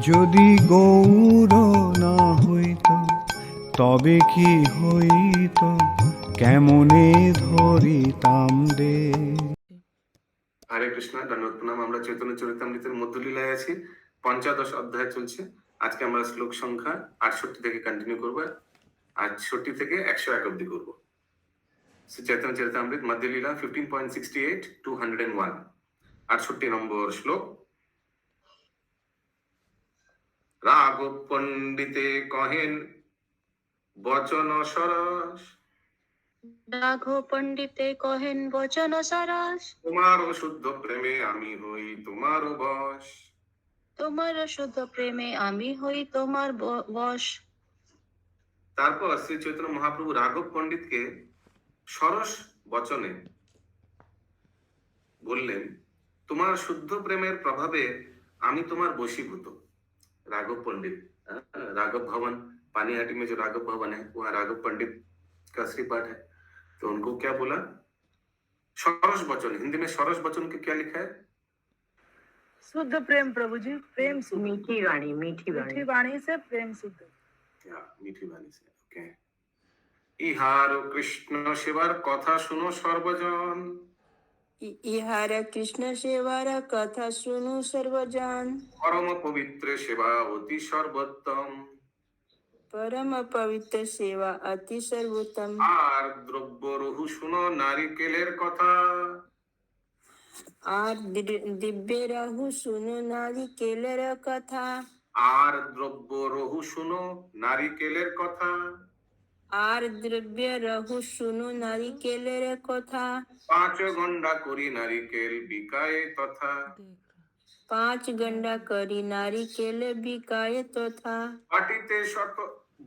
যদি গৌর না হইত তবে কি হইত, কেমনে ধরিতাম রে। হরে কৃষ্ণ, ধন্যবাদ প্রণাম। আমরা চৈতন্য চরিতামৃতের মধ্যলীলায় আছি, ৫৫ অধ্যায় চলছে। আজকে আমরা শ্লোক সংখ্যা ৬৮ থেকে কন্টিনিউ করবো, ৬৮ থেকে ১০১ অব্দি করবো। শ্রী চৈতন্য চরিতামৃত মধ্যলীলা 15.68 to 101, ৬৮ নম্বর শ্লোক। রাঘব পণ্ডিতে কহেন বচন সরস, রাঘব পণ্ডিতে কহেন বচন সরস, তোমার শুদ্ধ প্রেমে আমি হই তোমার বশ। তোমার শুদ্ধ প্রেমে আমি হই তোমার বশ। তারপর শ্রী চৈতন্য মহাপ্রভু রাঘব পণ্ডিতকে সরস বচনে বললেন, তোমার শুদ্ধ প্রেমের প্রভাবে আমি তোমার বশীভূত। राघव पंडित, राघव भवन पानीहाटी में जो राघव भवन है वहाँ राघव पंडित का श्री पाठ है। तो उनको क्या बोला? सरस वचन, हिंदी में सरस वचन के क्या लिखा है? शुद्ध प्रेम प्रभु जी, प्रेम शुद्ध, मीठी वाणी, मीठी मीठी वाणी से प्रेम शुद्ध। क्या मीठी वाणी से? ओके। इहार कृष्ण शिवर कथा सुनो सर्वजन, इहार कृष्ण सेवार कथा सुनु सर्वजन, परम पवित्र सेवा अति सर्वोत्तम, परम पवित्र सेवा अति सर्वोत्तम। আর দ্রব্য রহু শুনো নারিকেলের কথা, আর দিব্য রাহু শুনো নারিকেলের কথা, আর দ্রব্য রহু শুনো নারিকেলের কথা, আর দ্রব্য রাহু শুনো নারিকেলের কথা, ৫ গন্ডা করি নারিকেল বিকায় তথা, ৫ গন্ডা করি নারিকেল বিকায় তথা,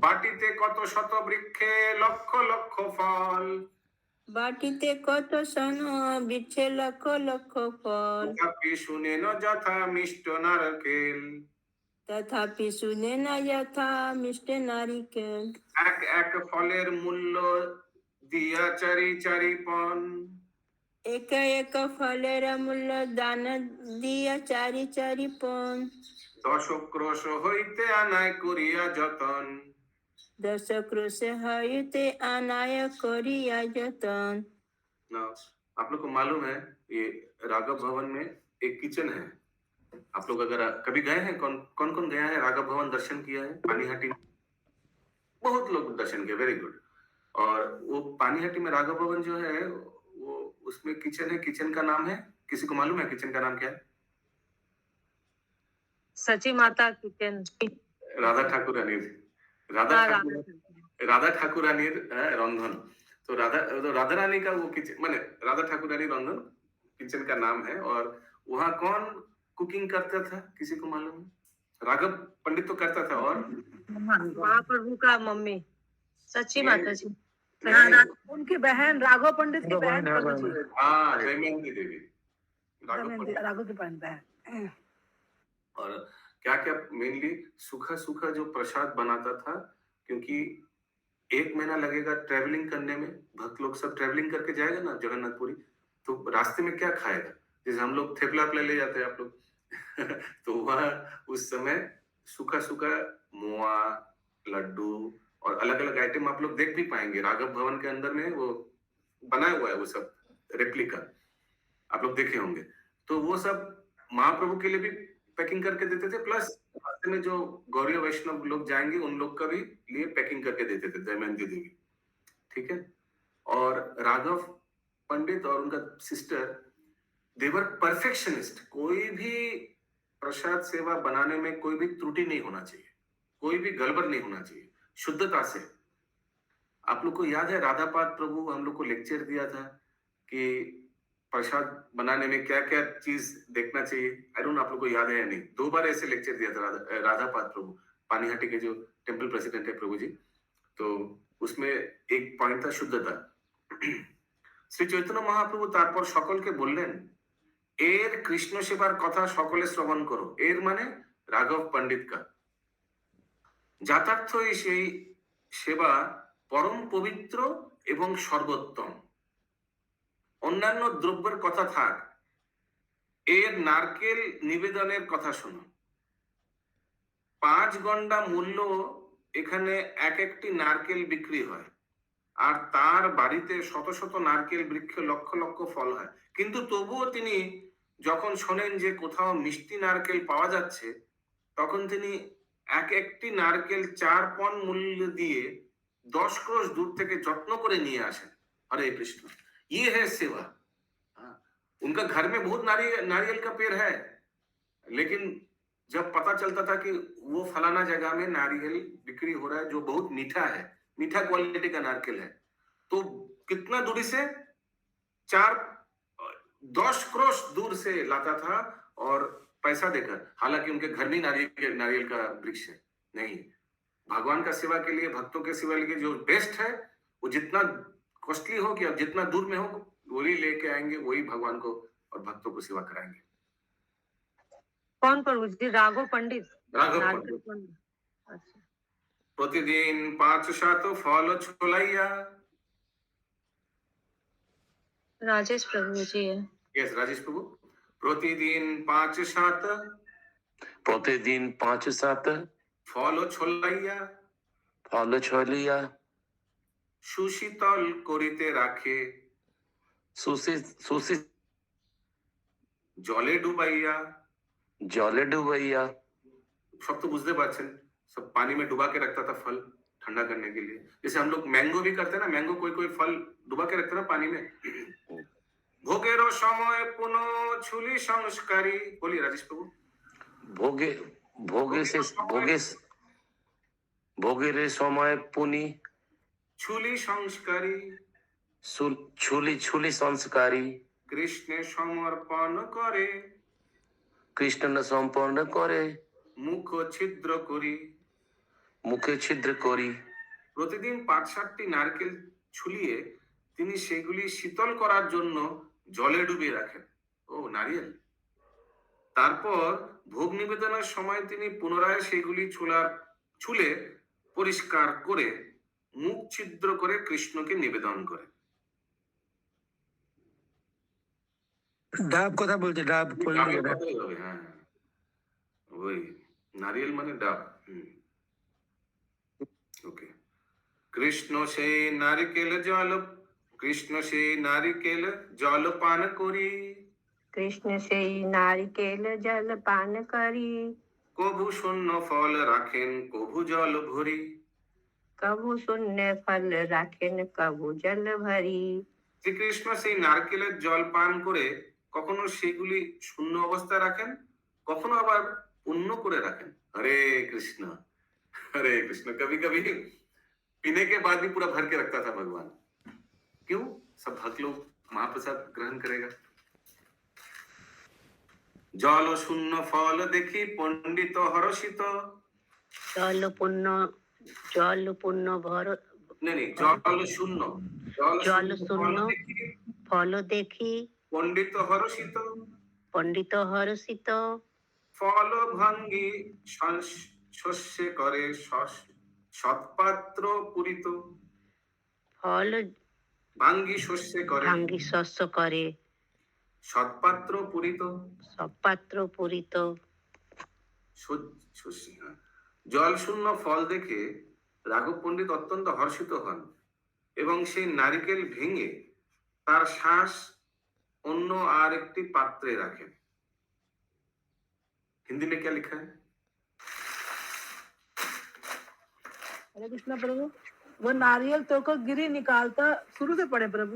বাটিতে কত শত বৃক্ষে লক্ষ লক্ষ ফল, বাটিতে কত সন বৃক্ষে লক্ষ লক্ষ ফল, তথাপি শুনে ন যথা মিষ্ট নারকেল, তথাপি শুনে না যথা মিষ্ট নারিকেল, এক এক ফলের মূল্য দিয়া চারি চারি পন, এক এক ফলের মূল্য দান দিয়া চারি চারি পন, ১০ ক্রোশ হইতে আনায় করিয়া যতন, 10 ক্রোশ হইতে আনায় করিয়া যতন। ना आप लोग को मालूम है ये राघव भवन में एक किचन है। आप लोग अगर कभी गए हैं, कौन कौन कौन गया है, राघव भवन दर्शन किया है पानीहाटी में? बहुत लोग दर्शन किया, वेरी गुड। और वो पानीहाटी में राघव भवन जो है वो उसमें किचन है, किचन का नाम है, किसी को मालूम है किचन का नाम क्या है? सची माता किचन, राधा ठाकुरानी, राधा ठाकुरानी रंधन। तो राधा रानी का वो किचन माने राधा ठाकुरानी रंधन किचन का नाम है। और वहाँ कौन कुकिंग करता था, किसी को मालूम है? राघव पंडित तो करता था, और महाप्रभु का मम्मी सची माता जी, उनकी बहन राघव पंडित की बहन प्रभु जी, हाँ, दमयंती देवी, राघव पंडित। राघव की बहन। और क्या क्या मेनली सूखा सूखा जो प्रसाद बनाता था, क्योंकि 1 महीना लगेगा ट्रेवलिंग करने में, भक्त लोग सब ट्रेवलिंग करके जाएगा ना जगन्नाथपुरी, तो रास्ते में क्या खाएगा? जैसे हम लोग थेपला ले जाते हैं आप लोग तो वह उस समय सूखा सूखा मुआ, लड्डू और अलग अलग आइटम आप लोग देख भी पाएंगे राघव भवन के अंदर में, वो बनाया हुआ है, वो सब रेप्लिका आप लोग देखे होंगे। तो वो सब महाप्रभु के लिए भी पैकिंग करके देते थे, प्लस रास्ते में जो गौरी वैष्णव लोग जाएंगे उन लोग का भी लिए पैकिंग करके देते थे, दमयंती देवी, ठीक है। और राघव पंडित और उनका सिस्टर देवर परफेक्शनिस्ट, कोई भी प्रसाद सेवा बनाने में कोई भी त्रुटि नहीं होना चाहिए, कोई भी गड़बड़ नहीं होना चाहिए, शुद्धता से। आप लोग को याद है राधापाद प्रभु हम लोग को लेक्चर दिया था कि प्रसाद बनाने में क्या क्या चीज देखना चाहिए। आई डोंट, आप लोग को याद है या नहीं? 2 बार ऐसे लेक्चर दिया था राधापाद प्रभु, पानीहाटी के जो टेम्पल प्रेसिडेंट है प्रभु जी। तो उसमें एक पॉइंट था शुद्धता। শ্রী চৈতন্য মহাপ্রভু তারপর সকলকে বললেন, এর কৃষ্ণ সেবার কথা সকলে শ্রবণ করো। এর মানে রাঘব পণ্ডিত কা যথার্থই সেই সেবা পরম পবিত্র এবং সর্বোত্তম। অন্যান্য দ্রব্যের কথা থাক, এর নারকেল নিবেদনের কথা শোনো। 5 গন্ডা মূল্য এখানে এক একটি নারকেল বিক্রি হয়, আর তার বাড়িতে শত শত নারকেল বৃক্ষে লক্ষ লক্ষ ফল হয়, কিন্তু তবুও তিনি যখন শোনেন যে কোথাও মিষ্টি নারকেল পাওয়া যাচ্ছে, তখন তিনি এক একটি নারকেল 4 পণ মূল্য দিয়ে 10 ক্রোশ দূর থেকে যত্ন করে নিয়ে আসেন। हरे कृष्ण, ये है सेवा। हाँ, उनका घर में बहुत नारियल का पेड़ है, लेकिन जब पता चलता था कि वो फलाना जगह में नारियल बिक्री हो रहा है जो बहुत मीठा है, मीठा क्वालिटी का नारकेल है, तो कितना दूरी से 10 क्रोश दूर से लाता था और पैसा देकर। हालांकि उनके घर में नारियल का वृक्ष है नहीं। भगवान का सेवा के लिए, भक्तों के सेवा के लिए जो बेस्ट है, वो जितना कॉस्टली हो कि जितना दूर में हो वही लेके आएंगे, वही भगवान को और भक्तों को सेवा कराएंगे। कौन प्रभु जी? राघव पंडित। राघव नारकेल पंडित। पंडित। अच्छा। प्रतिदिन 500 फल छोलाइया। राजेश प्रभु जी है। यस, राजेश प्रभु। प्रतिदिन 500 প্রতিদিন 5-7 फल छोलाइया ফল ছলিয়া সুশীতল করিতে রাখে, সুশি জলে ডুবাইয়া। জলে ডুবাইয়া। सब तो बुझते पार्छेन, सब पानी में डुबा के रखता था फल ठंडा करने के लिए। जैसे हम लोग मैंगो भी करते हैं ना, मैंगो कोई कोई फल डुबा के रखते हैं ना पानी में। भोगेरो समय पुनः छुली संस्कारी। बोलिए राजेश प्रभु। ভোগে ভোগে সে ভোগে ভোগের সময় পুনি छुली संस्कारी ছুলি ছুলি সংস্কারী কৃষ্ণে সমর্পণ করে, কৃষ্ণ সম্পন্ন করে মুখ ছিদ্র করি। মুখে ছিদ্র করি। প্রতিদিন 5-7টি নারকেল ছুলিয়ে তিনি সেগুলি শীতল করার জন্য জলে ডুবিয়ে রাখেন। ও নারিয়েল। তারপর ভোগ নিবেদনের সময় তিনি পুনরায় সেগুলি ছুলে পরিষ্কার করে মুখ ছিদ্র করে কৃষ্ণকে নিবেদন করে। ডাব কথা বলছে, ডাব ডাবের কথাই হবে, হ্যাঁ ওই নারিয়েল মানে ডাব। ওকে। কৃষ্ণ সেই নারিকেল জল পান করি, कृष्ण से नारिकेल जल पान करी, কভু শূন্য ফল রাখেন কভু জল ভরি। कभू शून्य फल राखेन कभू जल भरी। শ্রীকৃষ্ণ সেই নারকেলের জল পান করে কখনো সেগুলি শূন্য অবস্থায় রাখেন, কখনো আবার পূর্ণ করে রাখেন। हरे कृष्ण, हरे कृष्ण। कभी कभी पीने के बाद भी पूरा भर के रखता था भगवान। क्यों? सब भक्त लोग महाप्रसाद ग्रहण करेगा। জল শূন্য ফল দেখি পণ্ডিত হরষিত। জল পূর্ণ ভর नहीं, জল শূন্য জল শূন্য দেখি ফল দেখি পণ্ডিত হরষিত। পণ্ডিত হরষিত। ফল ভাঙ্গি শস্যে করে সৎপাত্র পূরিত। ফল ভাঙ্গি শস্যে করে ভাঙ্গি শস্য করে সৎপাত্র পূরিত। সপাত্র পূরিত। জল শূন্য ফল দেখে রাঘব পণ্ডিত অত্যন্ত হর্ষিত হন এবং সেই নারিকেল ভেঙে তার শ্বাস অন্য আর একটি পাত্রে রাখেন। हिंदी में क्या लिखा है? हरे कृष्ण प्रभु। वो नारियल तोड़कर गिरी निकालता, शुरू से पढ़े प्रभु।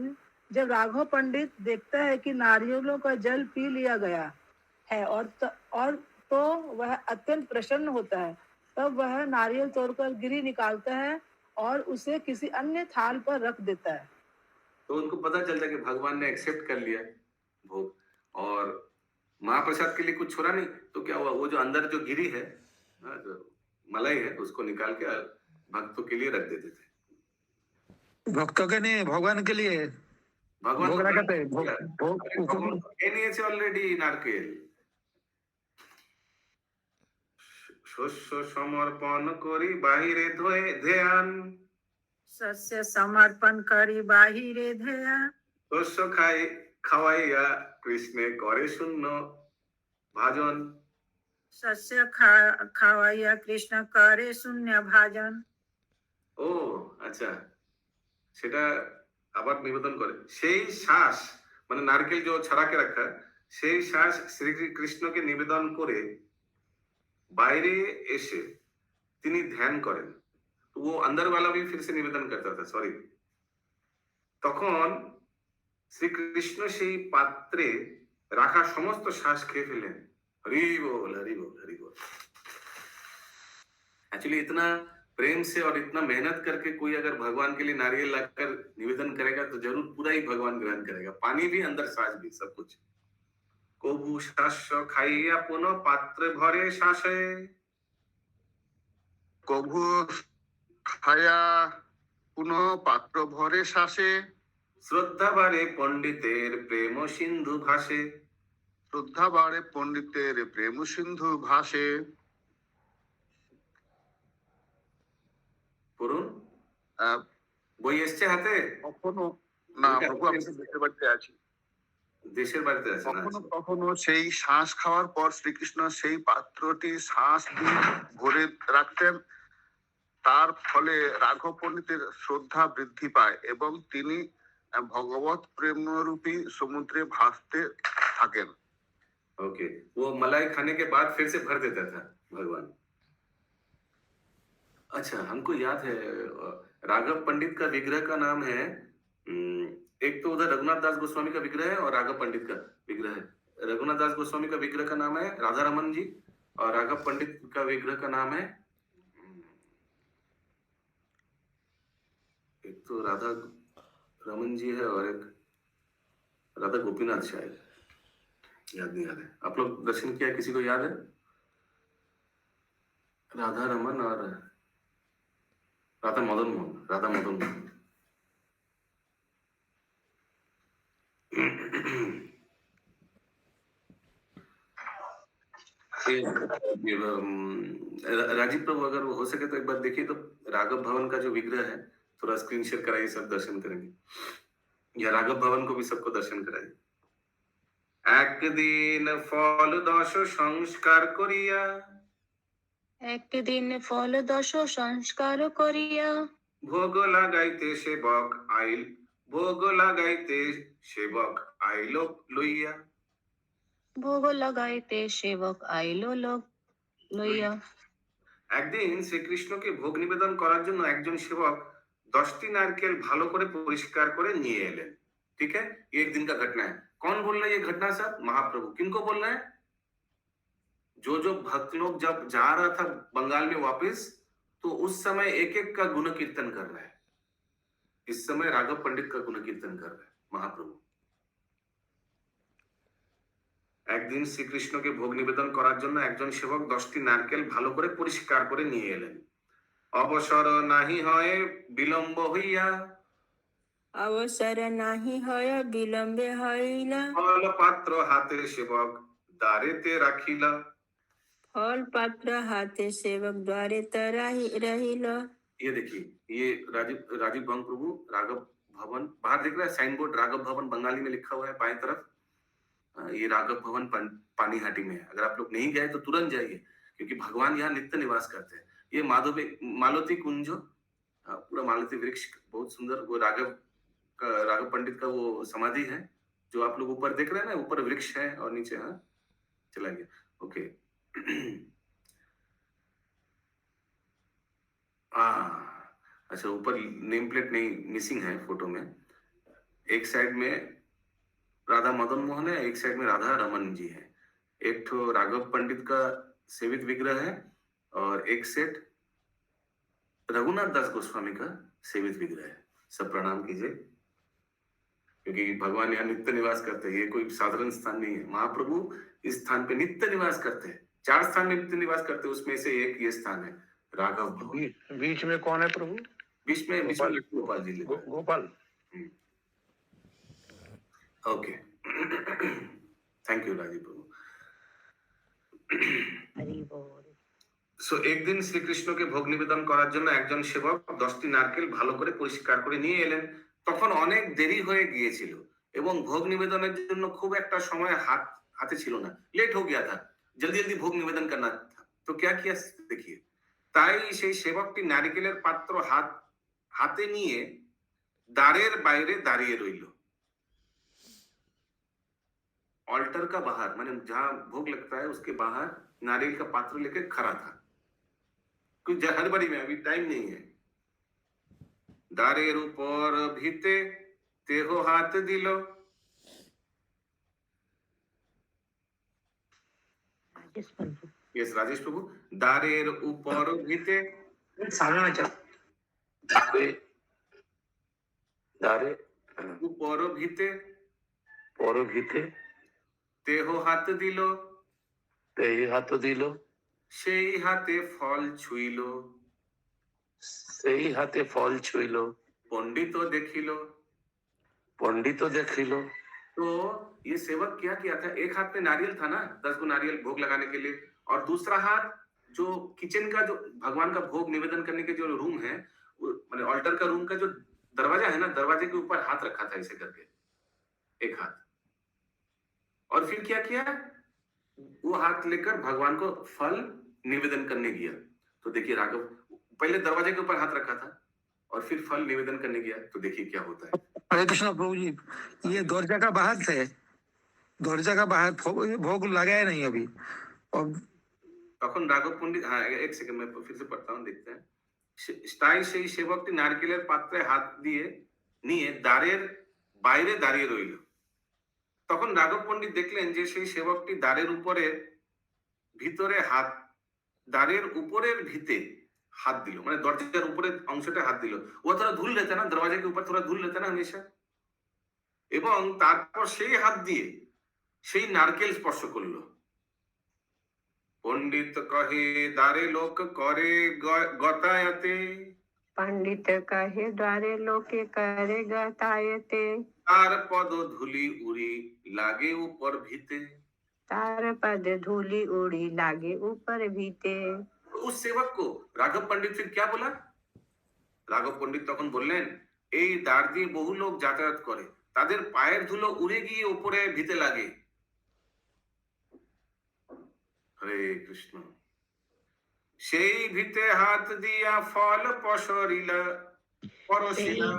जब राघव पंडित देखता है कि नारियलों का जल पी लिया गया है और तो वह अत्यंत प्रसन्न होता है। तब वह नारियल तोड़कर गिरी निकालता है और उसे किसी अन्य थाल पर रख देता है। तो उनको पता चलता है कि भगवान ने एक्सेप्ट कर लिया भोग और महाप्रसाद के लिए कुछ छोड़ा नहीं। तो क्या हुआ, वो जो अंदर जो गिरी है, जो मलाई है, उसको निकाल के भक्तों के लिए रख देते थे। ভক্তকে के नहीं, भगवान के लिए भगवान भोग लगाते हैं। নিয়েছে অলরেডি নারকেল। শস্য সমর্পণ করি বাহিরে ধ্যান। सस्य समर्पण करी बाहिरे ध्येया। শস্য খাওয়াইয়া কৃষ্ণে করে শূন্য ভাজন। सस्य खावाइया कृष्ण करे शून्य भाजन। ও আচ্ছা, সেটা আবার নিবেদন করে সেই শ্বাস, মানে নারকেল যে ছাড়াকে রাখা, সেই শ্বাস শ্রীকৃষ্ণকে নিবেদন করে বাইরে এসে তিনি ধ্যান করেন। তো ও अंदर वाला भी फिर से निवेदन करता था, सॉरी। তখন শ্রীকৃষ্ণ সেই পাত্রে রাখা সমস্ত শ্বাস খেয়ে ফেলেন। হরি বল, হরি বল, হরি বল। एक्चुअली इतना प्रेम से और इतना मेहनत करके कोई अगर भगवान के लिए नारियल लाकर निवेदन करेगा तो जरूर पूरा ही भगवान ग्रहण करेगा, पानी भी अंदर श्वास भी सब कुछ। कबू श्वास खाइया पुनः पात्र भरे श्वासे, কভু খায়া পুনঃ পাত্র ভরে শ্বাসে, শ্রদ্ধা বারে পণ্ডিতের প্রেম সিন্ধু ভাসে। শ্রদ্ধা বাড়ে পণ্ডিতের প্রেম সিন্ধু ভাসে। পড়ুন, আহ, বই এসছে হাতে? কখনো না প্রভু, আমি তো দেশের বাড়িতে আছি। দেশের বাড়িতে আছে না? কখনো কখনো সেই শ্বাস খাওয়ার পর শ্রীকৃষ্ণ সেই পাত্রটি শ্বাস দিয়ে ভরে রাখতেন। তার ফলে রাঘব পণ্ডিতের শ্রদ্ধা বৃদ্ধি পায় এবং তিনি ভগবত প্রেমরূপী সমুদ্রে ভাসতে থাকেন। ओके, वो मलाई खाने के बाद फिर से भर देता था भगवान। अच्छा, हमको याद है राघव पंडित का विग्रह का नाम है, एक तो उधर रघुनाथ दास गोस्वामी का विग्रह है और राघव पंडित का विग्रह है। रघुनाथ दास गोस्वामी का विग्रह का नाम है राधा रमन जी और राघव पंडित का विग्रह का नाम है, एक तो राधा रमन जी है और एक राधा गोपीनाथ, शायद याद नहीं आ रहा है। आप लोग दर्शन किया, किसी को याद है? राधा रमन और राधा मदन मोहन, राधा मदन मोहन। राजीव प्रभु, अगर हो सके तो एक बार देखिए तो राघव भवन का जो विग्रह है, थोड़ा स्क्रीन शेयर कराइए, सब दर्शन करेंगे, या राघव भवन को भी सबको दर्शन कराइए। একদিন ফল দশ সংস্কার করিয়া, একদিন ফল দশ সংস্কার করিয়া, ভোগ লাগাইতে সেবক আইল, ভোগ লাগাইতে সেবক আইল লইয়া। ভোগ লাগাইতে সেবক আইলো লোক লইয়া। একদিন শ্রীকৃষ্ণকে ভোগ নিবেদন করার জন্য একজন সেবক 10টি নারকেল ভালো করে পরিষ্কার করে নিয়ে এলেন। ठीक है, ये एक दिन का घटना है। कौन बोल रहा है ये घटना सब? महाप्रभु। किनको बोल रहे हैं? जो जो भक्त लोग जब जा रहा था बंगाल में वापस, तो उस समय एक एक का गुण कीर्तन कर रहा है। इस समय राघव पंडित का गुण कीर्तन कर रहा है महाप्रभु। একদিন শ্রীকৃষ্ণকে ভোগ নিবেদন করার জন্য একজন সেবক 10টি নারকেল ভালো করে পরিষ্কার করে নিয়ে এলেন। অবসর নাহি হয় বিলম্ব হইয়া, अवसर नाही হয় বিলম্বে হইলা। ফল পাত্র হাতে সেবক দ্বারেতে রাখিলা। फल पात्र हाथे सेवक द्वारे रहिल। ये देखिए, ये राजीव भवन प्रभु राघव भवन, बाहर देख रहा है साइन बोर्ड, राघव भवन बंगाली में लिखा हुआ है बाएं तरफ। ये राघव भवन पानीहाटी में है। अगर आप लोग नहीं गए तो तुरंत जाइए, क्योंकि भगवान यहाँ नित्य निवास करते हैं। ये मालती कुंज, पूरा मालती वृक्ष, बहुत सुंदर। वो राघव पंडित का वो समाधि है जो आप लोग ऊपर देख रहे हैं ना, ऊपर वृक्ष है और नीचे, हाँ चला गया, ओके। अच्छा, ऊपर नेम प्लेट नहीं, मिसिंग है फोटो में। एक साइड में राधा मदन मोहन है, एक साइड में राधा रमन जी है। एक तो राघव पंडित का सेवित विग्रह है और एक सेट रघुनाथ दास गोस्वामी का सेवित विग्रह है। सब प्रणाम कीजिए, क्योंकि भगवान यहाँ नित्य निवास करते हैं। ये कोई साधारण स्थान नहीं है। महाप्रभु इस स्थान पे नित्य निवास करते हैं। 4 स्थान में नित्य निवास करते हैं, उसमें से एक ये स्थान है राघव भवन। बीच में कौन है प्रभु? बीच में गोपाल जी लिखा है। Gopal. Okay, thank you Rajiv Prabhu. So একদিন শ্রীকৃষ্ণকে ভোগ নিবেদন করার জন্য একজন সেবক 10টি নারকেল ভালো করে পরিষ্কার করে নিয়ে এলেন। তখন অনেক দেরি হয়ে গিয়েছিল এবং ভোগ নিবেদনের জন্য খুব একটা সময় হাতে ছিল না, लेट हो गया था। जल्दी जल्दी भोग निवेदन करना था। तो क्या किया देखिए, তাই সেই সেবকটি নারিকেলের পাত্র হাতে নিয়ে দ্বারের বাইরে দাঁড়িয়ে রইল। ऑल्टर का बाहर माने जहां भोग लगता है उसके बाहर नारियल का पात्र लेके खड़ा था। कुछ हड़बड़ी में, अभी टाइम नहीं है। দ্বারের উপর ভিতে দেহ হাত দিল। यस राजेश प्रभु। দ্বারের উপর ভিতে दारे दारे উপর ভিতে পরভিতে দেহ হাত দিল। তেই হাত দিল, সেই হাতে ফল ছুঁইল। সেই হাতে ফল ছুঁইল। पंडित देखिल। पंडित देखिल। तो ये सेवक क्या किया था, एक हाथ में नारियल था ना, 10 गो नारियल भोग लगाने के लिए, और दूसरा हाथ जो किचन का, जो भगवान का भोग निवेदन करने के जो रूम है, माने ऑल्टर का रूम का जो दरवाजा है ना, दरवाजे के ऊपर हाथ रखा था ऐसे करके, एक हाथ। और फिर क्या किया, वो हाथ लेकर भगवान को फल निवेदन करने गया। तो देखिए राघव पहले दरवाजे के ऊपर हाथ रखा था और फिर फल निवेदन करने गया। तो देखिए क्या होता है। हरे कृष्ण प्रभु जी, ये दरजा का बाहर थे, दरजा का बाहर भोग लगाया नहीं अभी। और তখন রাঘব পণ্ডিত, হ্যাঁ এক সেকেন্ড मैं फिर से पढ़ता हूँ, देखते हैं। তাই সেই সেবকটি নারকেলের পাত্রে হাত দিয়ে নিয়ে দ্বারের বাইরে দাঁড়িয়ে রইল। তখন রাঘব পণ্ডিত দেখলেন যে সেই সেবকটি দ্বারের উপরের ভিতে हाथ दिलो, मैंने दरवाजे ऊपर अंशटे हाथ दिलो। वो थोड़ा धूल रहता ना, दरवाजे के ऊपर थोड़ा धूल रहता ना हमेशा। এবং তারপর সেই হাত দিয়ে সেই নারকেল স্পর্শ করলো। পণ্ডিত কহে দ্বারে লোক করে গতায়তে। पंडित कहे द्वारे लोके करे गतायते। তার পদ ধুলি উড়ি লাগে উপর ভিতে। तार पद धूली उड़ी लागे ऊपर भीते। उस सेवक को राघव पंडित फिर क्या बोला, রাঘব পণ্ডিত তখন বললেন, এই দ্বার দিয়ে বহু লোক যাতায়াত করে, তাদের পায়ের ধুলো উড়ে গিয়ে উপরে ভিতে লাগে। হরে কৃষ্ণ। সেই ভিতে হাত দিয়া ফল পরশিলা।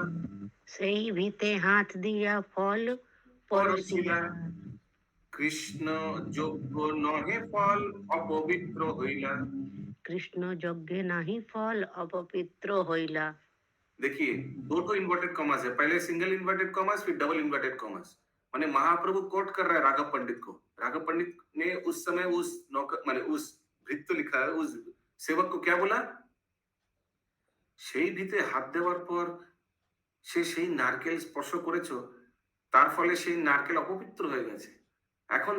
সেই ভিতে হাত দিয়া ফল পরশিলা। কৃষ্ণ যোগ্য নহে ফল অপবিত্র হইলা। কৃষ্ণ যজ্ঞে নাহি ফল অপবিত্র হইলা। देखिए दो इन्वर्टेड कॉमास है, पहले सिंगल इन्वर्टेड कॉमास फिर डबल इन्वर्टेड कॉमास। माने महाप्रभु कोट कर रहा है राघव पंडित को। राघव पंडित ने उस समय उस नौकर माने उस भृत्य लिखा है, उस सेवक को क्या बोला, সেই ভিতে হাত দেওয়ার পর সে সেই নারকেল স্পর্শ করেছো, তার ফলে সেই নারকেল অপবিত্র হয়ে গেছে। এখন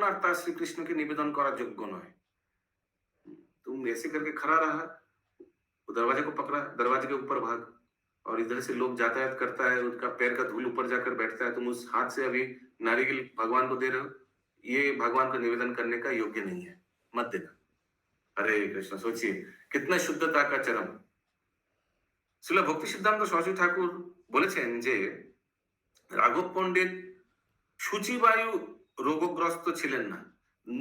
আর তা শ্রীকৃষ্ণকে নিবেদন করার যোগ্য নয়। तुम ऐसे करके खड़ा रहा, दरवाजे को पकड़ा, दरवाजे के ऊपर भाग, और इधर से लोग यातायात करता है, उनका पैर का धूल ऊपर जाकर बैठता है, तुम उस हाथ से अभी नारियल भगवान को दे रहे हो, ये भगवान को निवेदन करने का योग्य नहीं है, मत देना। हरे कृष्ण। सोचिए कितना शुद्धता का चरम। श्रील भक्ति सिद्धांत सरस्वती ठाकुर বলেছেন যে রাঘব পণ্ডিত সূচিবায়ু রোগগ্রস্ত ছিলেন না।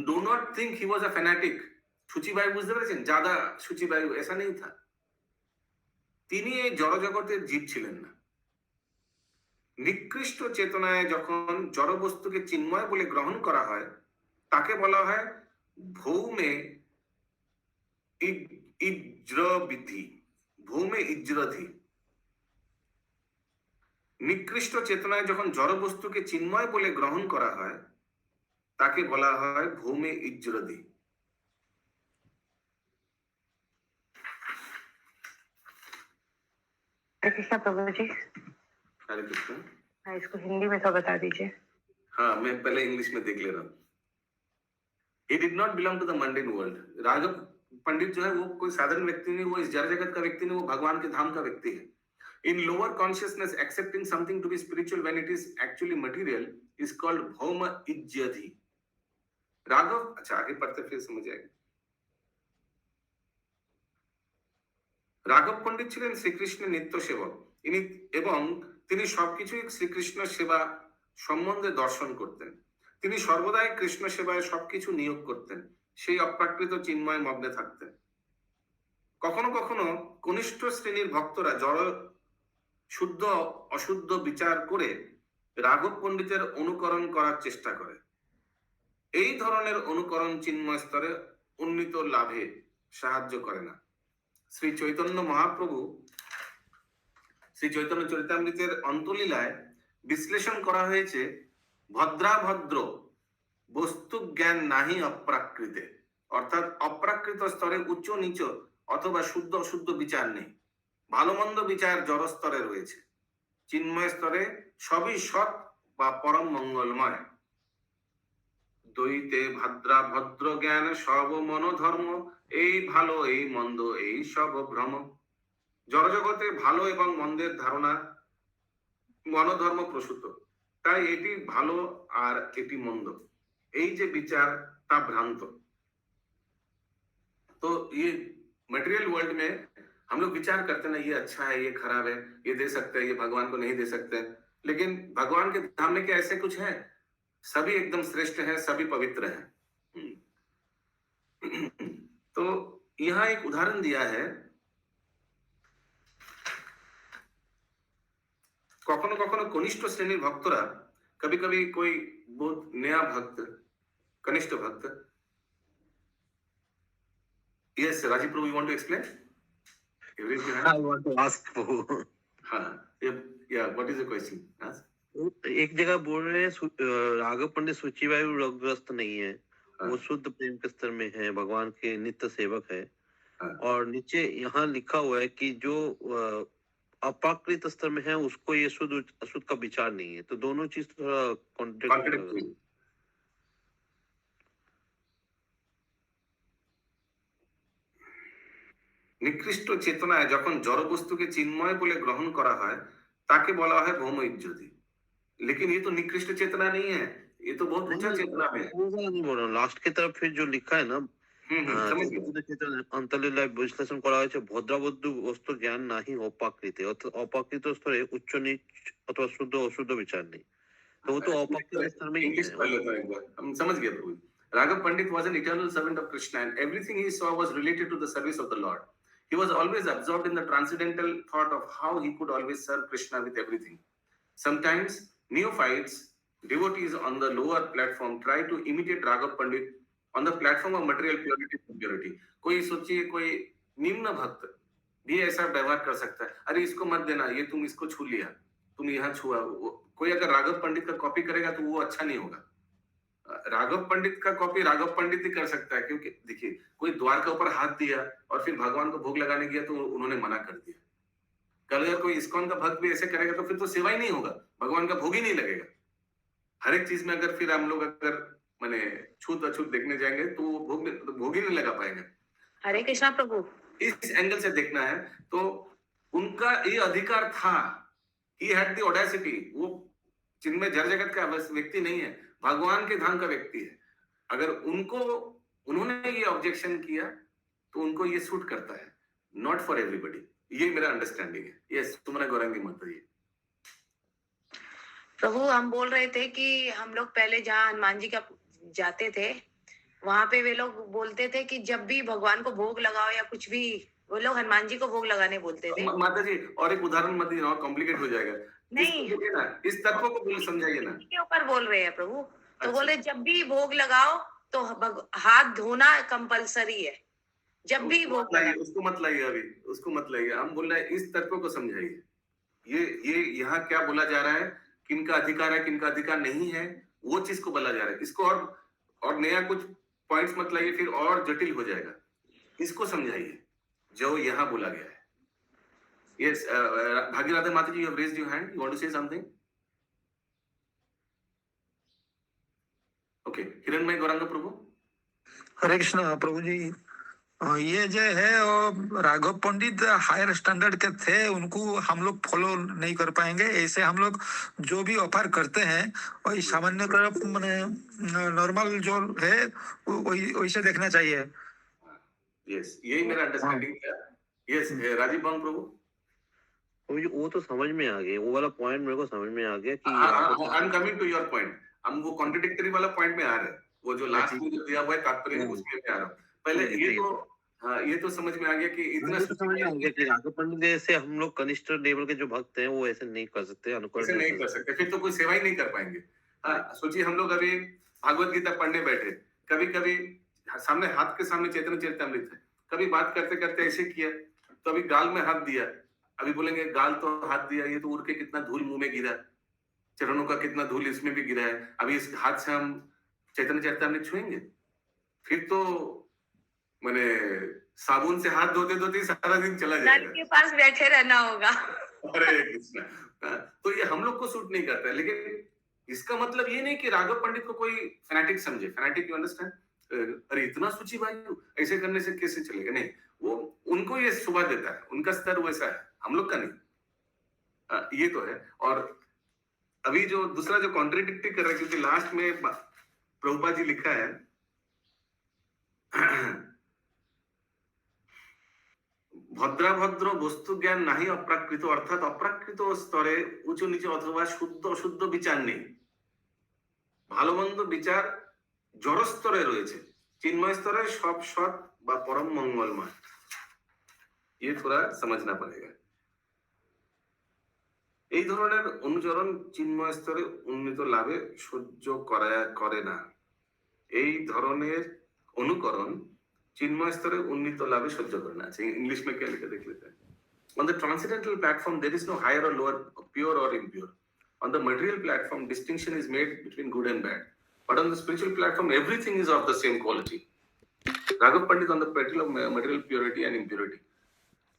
Do not think he was a fanatic. সূচিবায়ু বুঝতে পেরেছেন, জাদা সূচিবায়ু ऐसा नहीं था। তিনি এই জড়জগতের জীব ছিলেন না। নিকৃষ্ট চেতনায় যখন জড় বস্তুকে চিন্ময় বলে গ্রহণ করা হয়, তাকে বলা হয় ভৌমে ইজ্রবিধি, ভৌমে ইজ্রধি। নিকৃষ্ট চেতনায় যখন জড় বস্তুকে চিন্ময় বলে গ্রহণ করা হয়, তাকে বলা হয় ভৌমে ইজ্রধি। कृष्ण प्रभु जी, हरे कृष्ण। इसको हिंदी में तो बता दीजिए। हाँ, मैं पहले इंग्लिश में देख ले रहा हूँ। He did not belong to the mundane world. Raghav पंडित जो है वो कोई साधारण व्यक्ति नहीं, वो इस जड़ जगत का व्यक्ति नहीं, वो भगवान के धाम का व्यक्ति है। In lower consciousness, accepting something to be spiritual when it is actually material is called bhauma ijyadhi. Raghav, अच्छा आगे पढ़ते फिर समझ आएगा। রাঘব পণ্ডিত ছিলেন শ্রীকৃষ্ণের নিত্য সেবক, এবং তিনি সবকিছুই শ্রীকৃষ্ণ সেবা সম্বন্ধে দর্শন করতেন। তিনি সর্বদাই কৃষ্ণ সেবায় সবকিছু নিয়োগ করতেন, সেই অপ্রাকৃত চিন্ময় মগ্নে থাকতেন। কখনো কখনো কনিষ্ঠ শ্রেণীর ভক্তরা জড় শুদ্ধ অশুদ্ধ বিচার করে রাঘব পণ্ডিতের অনুকরণ করার চেষ্টা করে। এই ধরনের অনুকরণ চিন্ময় স্তরে উন্নীত লাভে সাহায্য করে না। শ্রী চৈতন্য মহাপ্রভু শ্রী চৈতন্য চরিতামৃতের অন্তলীলায় বিশ্লেষণ করা হয়েছে, ভদ্রাভদ্র বস্তু জ্ঞান নাহি অপ্রাকৃতে, অর্থাৎ অপ্রাকৃত স্তরে উচ্চ নিচ অথবা শুদ্ধ অশুদ্ধ বিচার নেই, ভালো মন্দ বিচার জড় স্তরে রয়েছে। চিন্ময় স্তরে সবই সৎ বা পরম মঙ্গলময়। দ্বৈতে ভাদ্রা ভদ্র জ্ঞান সব মনোধর্ম, এই ভালো এই মন্দ এই সব ভ্রম। জড়জগতে ভালো এবং মন্দের ধারণা মনোধর্ম প্রসূত, তাই এটি ভালো আর এটি মন্দ, এই যে বিচার তা ভ্রান্ত। तो ये मटेरियल वर्ल्ड में हम लोग विचार करते हैं ना, ये अच्छा है ये खराब है, ये दे सकते हैं ये भगवान को नहीं दे सकते, लेकिन भगवान के धाम में क्या ऐसे कुछ है? सभी एकदम श्रेष्ठ है, सभी पवित्र है। तो यहाँ एक उदाहरण दिया है, कखनो कखनो कनिष्ठ श्रेणी भक्तरा, कभी कभी कोई बहुत नया भक्त, कनिष्ठ भक्त। Yes, Rajiv Prabhu, you want to explain? I want to ask Prabhu. हाँ, yeah, what is the question? Ask. एक जगह बोल रहे हैं राघव पंडित सूचीवायु रोगग्रस्त नहीं है, हाँ। वो शुद्ध प्रेम के स्तर में है, भगवान के नित्य सेवक है। हाँ। और नीचे यहाँ लिखा हुआ है कि जो अप्राकृत स्तर में है उसको ये शुद्ध अशुद्ध का विचार नहीं है, तो दोनों चीज थोड़ा Contradictory. নিকৃষ্ট চেতনায় যখন জড় বস্তুকে চিন্ময় বলে গ্রহণ করা হয় তাকে বলা হয় ভৌম ইজ্জতি। लेकिन ये तो निकृष्ट चेतना नहीं है, ये तो बहुत ऊंचा चेतना में है। वो वाला नहीं बोल रहा हूँ, लास्ट की तरफ फिर जो लिखा है ना, समझ गए। অন্তলীলায় বিশ্লেষণ করা হয়েছে, ভদ্রাবদ্ধ বস্তু জ্ঞান নাহি অপ্রাকৃতে, অর্থাৎ অপ্রাকৃত স্তরে উচ্চ নিচ অথবা শুদ্ধ অশুদ্ধ বিচার নেই, তো वो तो अप्राकृत स्तर में ही इंग्लिश है। पढ़ लेता हूं एक बार, हम समझ गए प्रभु। राघव पंडित was an eternal servant of Krishna and everything he saw was related to the service of the Lord. He was always absorbed in the transcendental thought of how he could always serve Krishna with everything. Sometimes neophytes, devotees on the lower platform, try to imitate Raghav Pandit on the platform of material purity and purity. कोई सोचिए कोई निम्न भक्त भी ऐसा व्यवहार कर सकता है, अरे इसको मत देना, ये तुम इसको छू लिया, तुम यहाँ छुआ। कोई अगर राघव पंडित का कॉपी करेगा तो वो अच्छा नहीं होगा। राघव पंडित का कॉपी राघव पंडित ही कर सकता है, क्योंकि देखिए कोई द्वार के ऊपर हाथ दिया और फिर भगवान को भोग लगाने गया तो उन्होंने मना कर दिया। कल अगर कोई इस्कॉन का भक्त भी ऐसे करेगा तो फिर तो सेवा ही नहीं होगा, भगवान का भोग ही नहीं लगेगा। हर एक चीज में अगर फिर हम लोग अगर माने छूत अछूत देखने जाएंगे तो भोग ही नहीं लगा पाएंगे। हरे कृष्णा प्रभु। इस एंगल से देखना है तो उनका ये अधिकार था, he had the audacity, वो जिनमें जड़ जगत का व्यक्ति नहीं है, भगवान के धाम का व्यक्ति है। अगर उन्होंने ये ऑब्जेक्शन किया तो उनको ये सूट करता है, नॉट फॉर एवरीबॉडी। ये मेरा अंडरस्टैंडिंग है। यस, तुम्हारा गौरंगी मत ये प्रभु, हम बोल रहे थे कि हम लोग पहले जहाँ हनुमान जी का जाते थे वहां पे वे लोग बोलते थे कि जब भी भगवान को भोग लगाओ या कुछ भी, वो लोग हनुमान जी को भोग लगाने बोलते थे। माता जी और एक उदाहरण मत दीजिए और कॉम्प्लिकेट हो जाएगा। नहीं, ना इस तत्व को समझाइए ना, के ऊपर बोल रहे हैं प्रभु। तो बोले जब भी भोग लगाओ तो हाथ धोना कंपलसरी है, जब भी भोग लगाओ। उसको मत लाइए अभी, उसको मत लाइए। हम बोल रहे हैं इस तत्व को समझाइए। ये यहाँ क्या बोला जा रहा है, किनका अधिकार है किनका अधिकार नहीं है, वो चीज को बोला जा रहा है। इसको और नया कुछ पॉइंट्स मत लाइए, फिर और जटिल हो जाएगा। इसको समझाइए जो यहाँ बोला गया है। Yes, Bhagirathi Mata ji, you have raised your hand, you want to say something? Okay, Hiranmay Gauranga Prabhu. Hare Krishna Prabhu ji. ये जो है वो राघव पंडित हायर स्टैंडर्ड के थे, उनको हम लोग फॉलो नहीं कर पाएंगे। ऐसे हम लोग जो भी ऑफर करते हैं वही सामान्य मैंने नॉर्मल जो है वैसे देखना चाहिए। यस, यही मेरा अंडरस्टैंडिंग था। यस, राजीव बांग प्रभु। वो तो समझ में आ गया, वो वाला पॉइंट मेरे को समझ में आ गया कि I am coming to your point. हम वो कॉन्ट्रडिक्टरी वाला पॉइंट में आ रहे हैं, वो जो लास्ट में जो दिया हुआ है तात्पर्य उसमें मैं आ रहा हूँ। पहले ये तो समझ में आ गया कि इतना मुझे तो समझ में आ गया कि राघव पंडित जैसे हम लोग कनिष्ठ लेवल के जो भक्त हैं वो ऐसे नहीं कर सकते, अनुकरण ऐसे नहीं कर सकते, फिर तो कोई सेवा ही नहीं कर पाएंगे। सोचिए हम लोग अभी भागवत गीता पढ़ने बैठे, कभी कभी सामने हाथ के सामने चैतन्य चरितमृत है, कभी बात करते करते ऐसे किया, तो अभी गाल में हाथ दिया, अभी बोलेंगे गाल तो हाथ दिया, ये तो उड़ के कितना धूल मुंह में गिरा, चरणों का कितना धूल इसमें भी गिरा है, अभी इस हाथ से हम चैतन्य चरितमृत छुएंगे? फिर तो मैंने साबुन से हाथ धोते धोते सारा दिन चला नल जाएगा। के पास बैठे रहना होगा। हरे कृष्णा। तो ये हम लोग को सूट नहीं करता है, लेकिन इसका मतलब ये नहीं कि राघव पंडित को कोई फैनेटिक समझे। Fanatic, you understand? अरे इतना सूची वायु ऐसे करने से कैसे चलेगा? नहीं, वो उनको ये शोभा देता है, उनका स्तर वैसा है, हम लोग का नहीं। ये तो है। और अभी जो दूसरा जो कॉन्ट्रडिक्ट कर रहा है, क्योंकि लास्ट में प्रभुपाद जी लिखा है ভদ্রাভদ্র বস্তু জ্ঞান নাহি অপ্রাকৃত, অর্থাৎ অপ্রাকৃত স্তরে উঁচু নিচু অথবা শুদ্ধ অশুদ্ধ বিচার নেই, ভালো মন্দ বিচার জড় স্তরে রয়েছে, চিন্ময় স্তরে সব সৎ বা পরম মঙ্গলময়। ये थोड़ा समझना पड़ेगा। এই ধরনের অনুচরণ চিন্ময় স্তরে উন্নীত লাভে সহ্য করে না। এই ধরনের অনুকরণ चिन्मय स्तरे उन्नीत लाभे सह्य करना। इंग्लिश में क्या लिखा देख लेते हैं। On the transcendental platform there is no higher or lower, pure or impure. On the material platform distinction is made between good and bad, but on the spiritual platform everything is of the same quality. Raghav Pandit on the pedestal of material purity and impurity.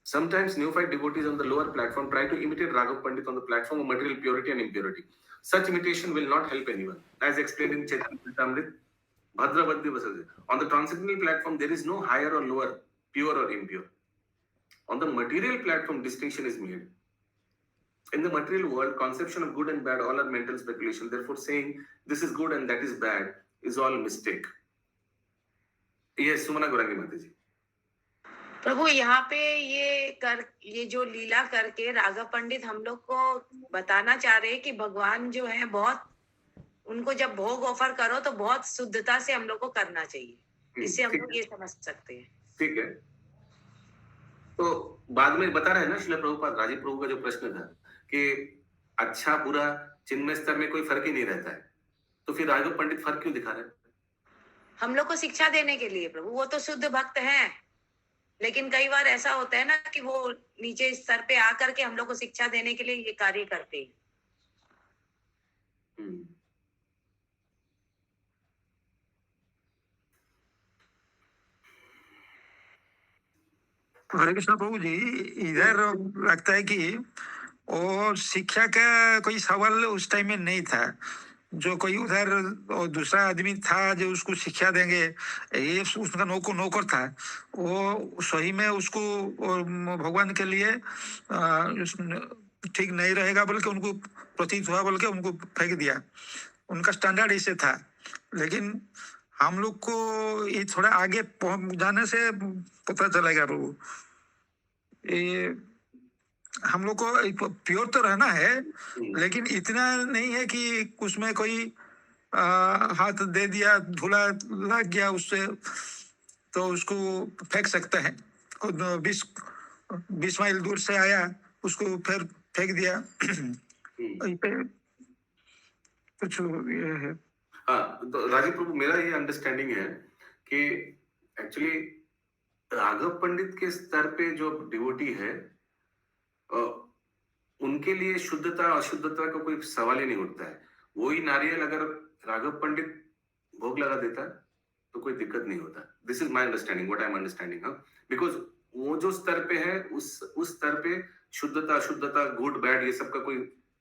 Sometimes neophyte devotees on the lower platform try to imitate Raghav Pandit on the platform of material purity and impurity. Such imitation will not help anyone, as explained in Chaitanya Charitamrita. Bhadravaddi Vasudhe. On the transcendental platform, there is no higher or lower, pure or impure. On the material platform, distinction is made. In the material world, conception of good and bad all are mental speculation. Therefore, saying this is good and that is bad is all mistake. Yes, Sumana Gaurangi Mata ji. प्रभु यहाँ पे ये जो लीला करके राघव पंडित हम लोग को बताना चाह रहे हैं कि भगवान जो है बहुत, उनको जब भोग ऑफर करो तो बहुत शुद्धता से हम लोग को करना चाहिए। इससे हम लोग ये समझ सकते हैं। ठीक है। तो बाद में बता रहे हैं ना श्रील प्रभुपाद, राजीव प्रभु का जो प्रश्न था कि अच्छा बुरा चिन्मय स्तर में कोई फर्क ही नहीं रहता है, तो फिर राघव पंडित फर्क क्यों दिखा रहे हैं? हम लोग को शिक्षा देने के लिए प्रभु, वो तो शुद्ध भक्त हैं, लेकिन कई बार ऐसा होता है ना कि वो नीचे स्तर पे आकर के हम लोग को शिक्षा देने के लिए ये कार्य करते हैं। हरे कृष्ण प्रभु जी, इधर लगता है कि वो शिक्षा का कोई सवाल उस टाइम में नहीं था। जो कोई उधर दूसरा आदमी था जो उसको शिक्षा देंगे, ये उसका नौकर था, वो सही में उसको भगवान के लिए ठीक नहीं रहेगा बोल के उनको प्रतीत हुआ बोल के उनको फेंक दिया। उनका स्टैंडर्ड ऐसे था। लेकिन हम लोग को ये थोड़ा आगे पहुंच जाने से पता चलेगा प्रभु, ये हम लोग को प्योर तो रहना है, लेकिन इतना नहीं है कि उसमें कोई हाथ दे दिया, धूला लग गया उससे तो उसको फेंक सकता है। 20 माइल दूर से आया, उसको फिर फेंक दिया। कुछ ये है। हाँ, तो राजीव प्रभु, मेरा ये अंडरस्टैंडिंग है कि एक्चुअली राघव पंडित के स्तर पे जो डिवोटी है, उनके लिए शुद्धता अशुद्धता का कोई सवाल ही नहीं उठता है। वही नारियल अगर राघव पंडित भोग लगा देता तो कोई दिक्कत नहीं होता। This is my understanding, what I am understanding, because वो जो स्तर पे है उस स्तर पे शुद्धता अशुद्धता, गुड बैड, ये सब का कोई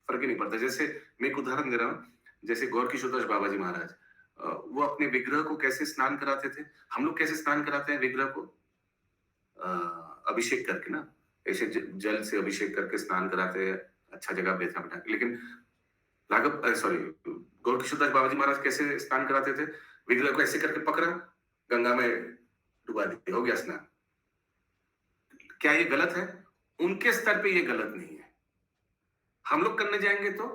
फर्क ही नहीं पड़ता। जैसे मैं एक उदाहरण दे रहा हूँ, जैसे गौर किशोरदास बाबा जी महाराज, वो अपने विग्रह को कैसे स्नान कराते थे। हम लोग कैसे स्नान कराते हैं विग्रह को? अभिषेक करके ना, ऐसे जल से अभिषेक करके स्नान कराते हैं, अच्छा जगह बैठा बैठा। लेकिन गौर किशोरदास बाबा जी महाराज कैसे स्नान कराते थे? विग्रह को ऐसे करके पकड़ा, गंगा में डुबा दिया, हो गया स्नान। क्या ये गलत है? उनके स्तर पे ये गलत नहीं है। हम लोग करने जाएंगे तो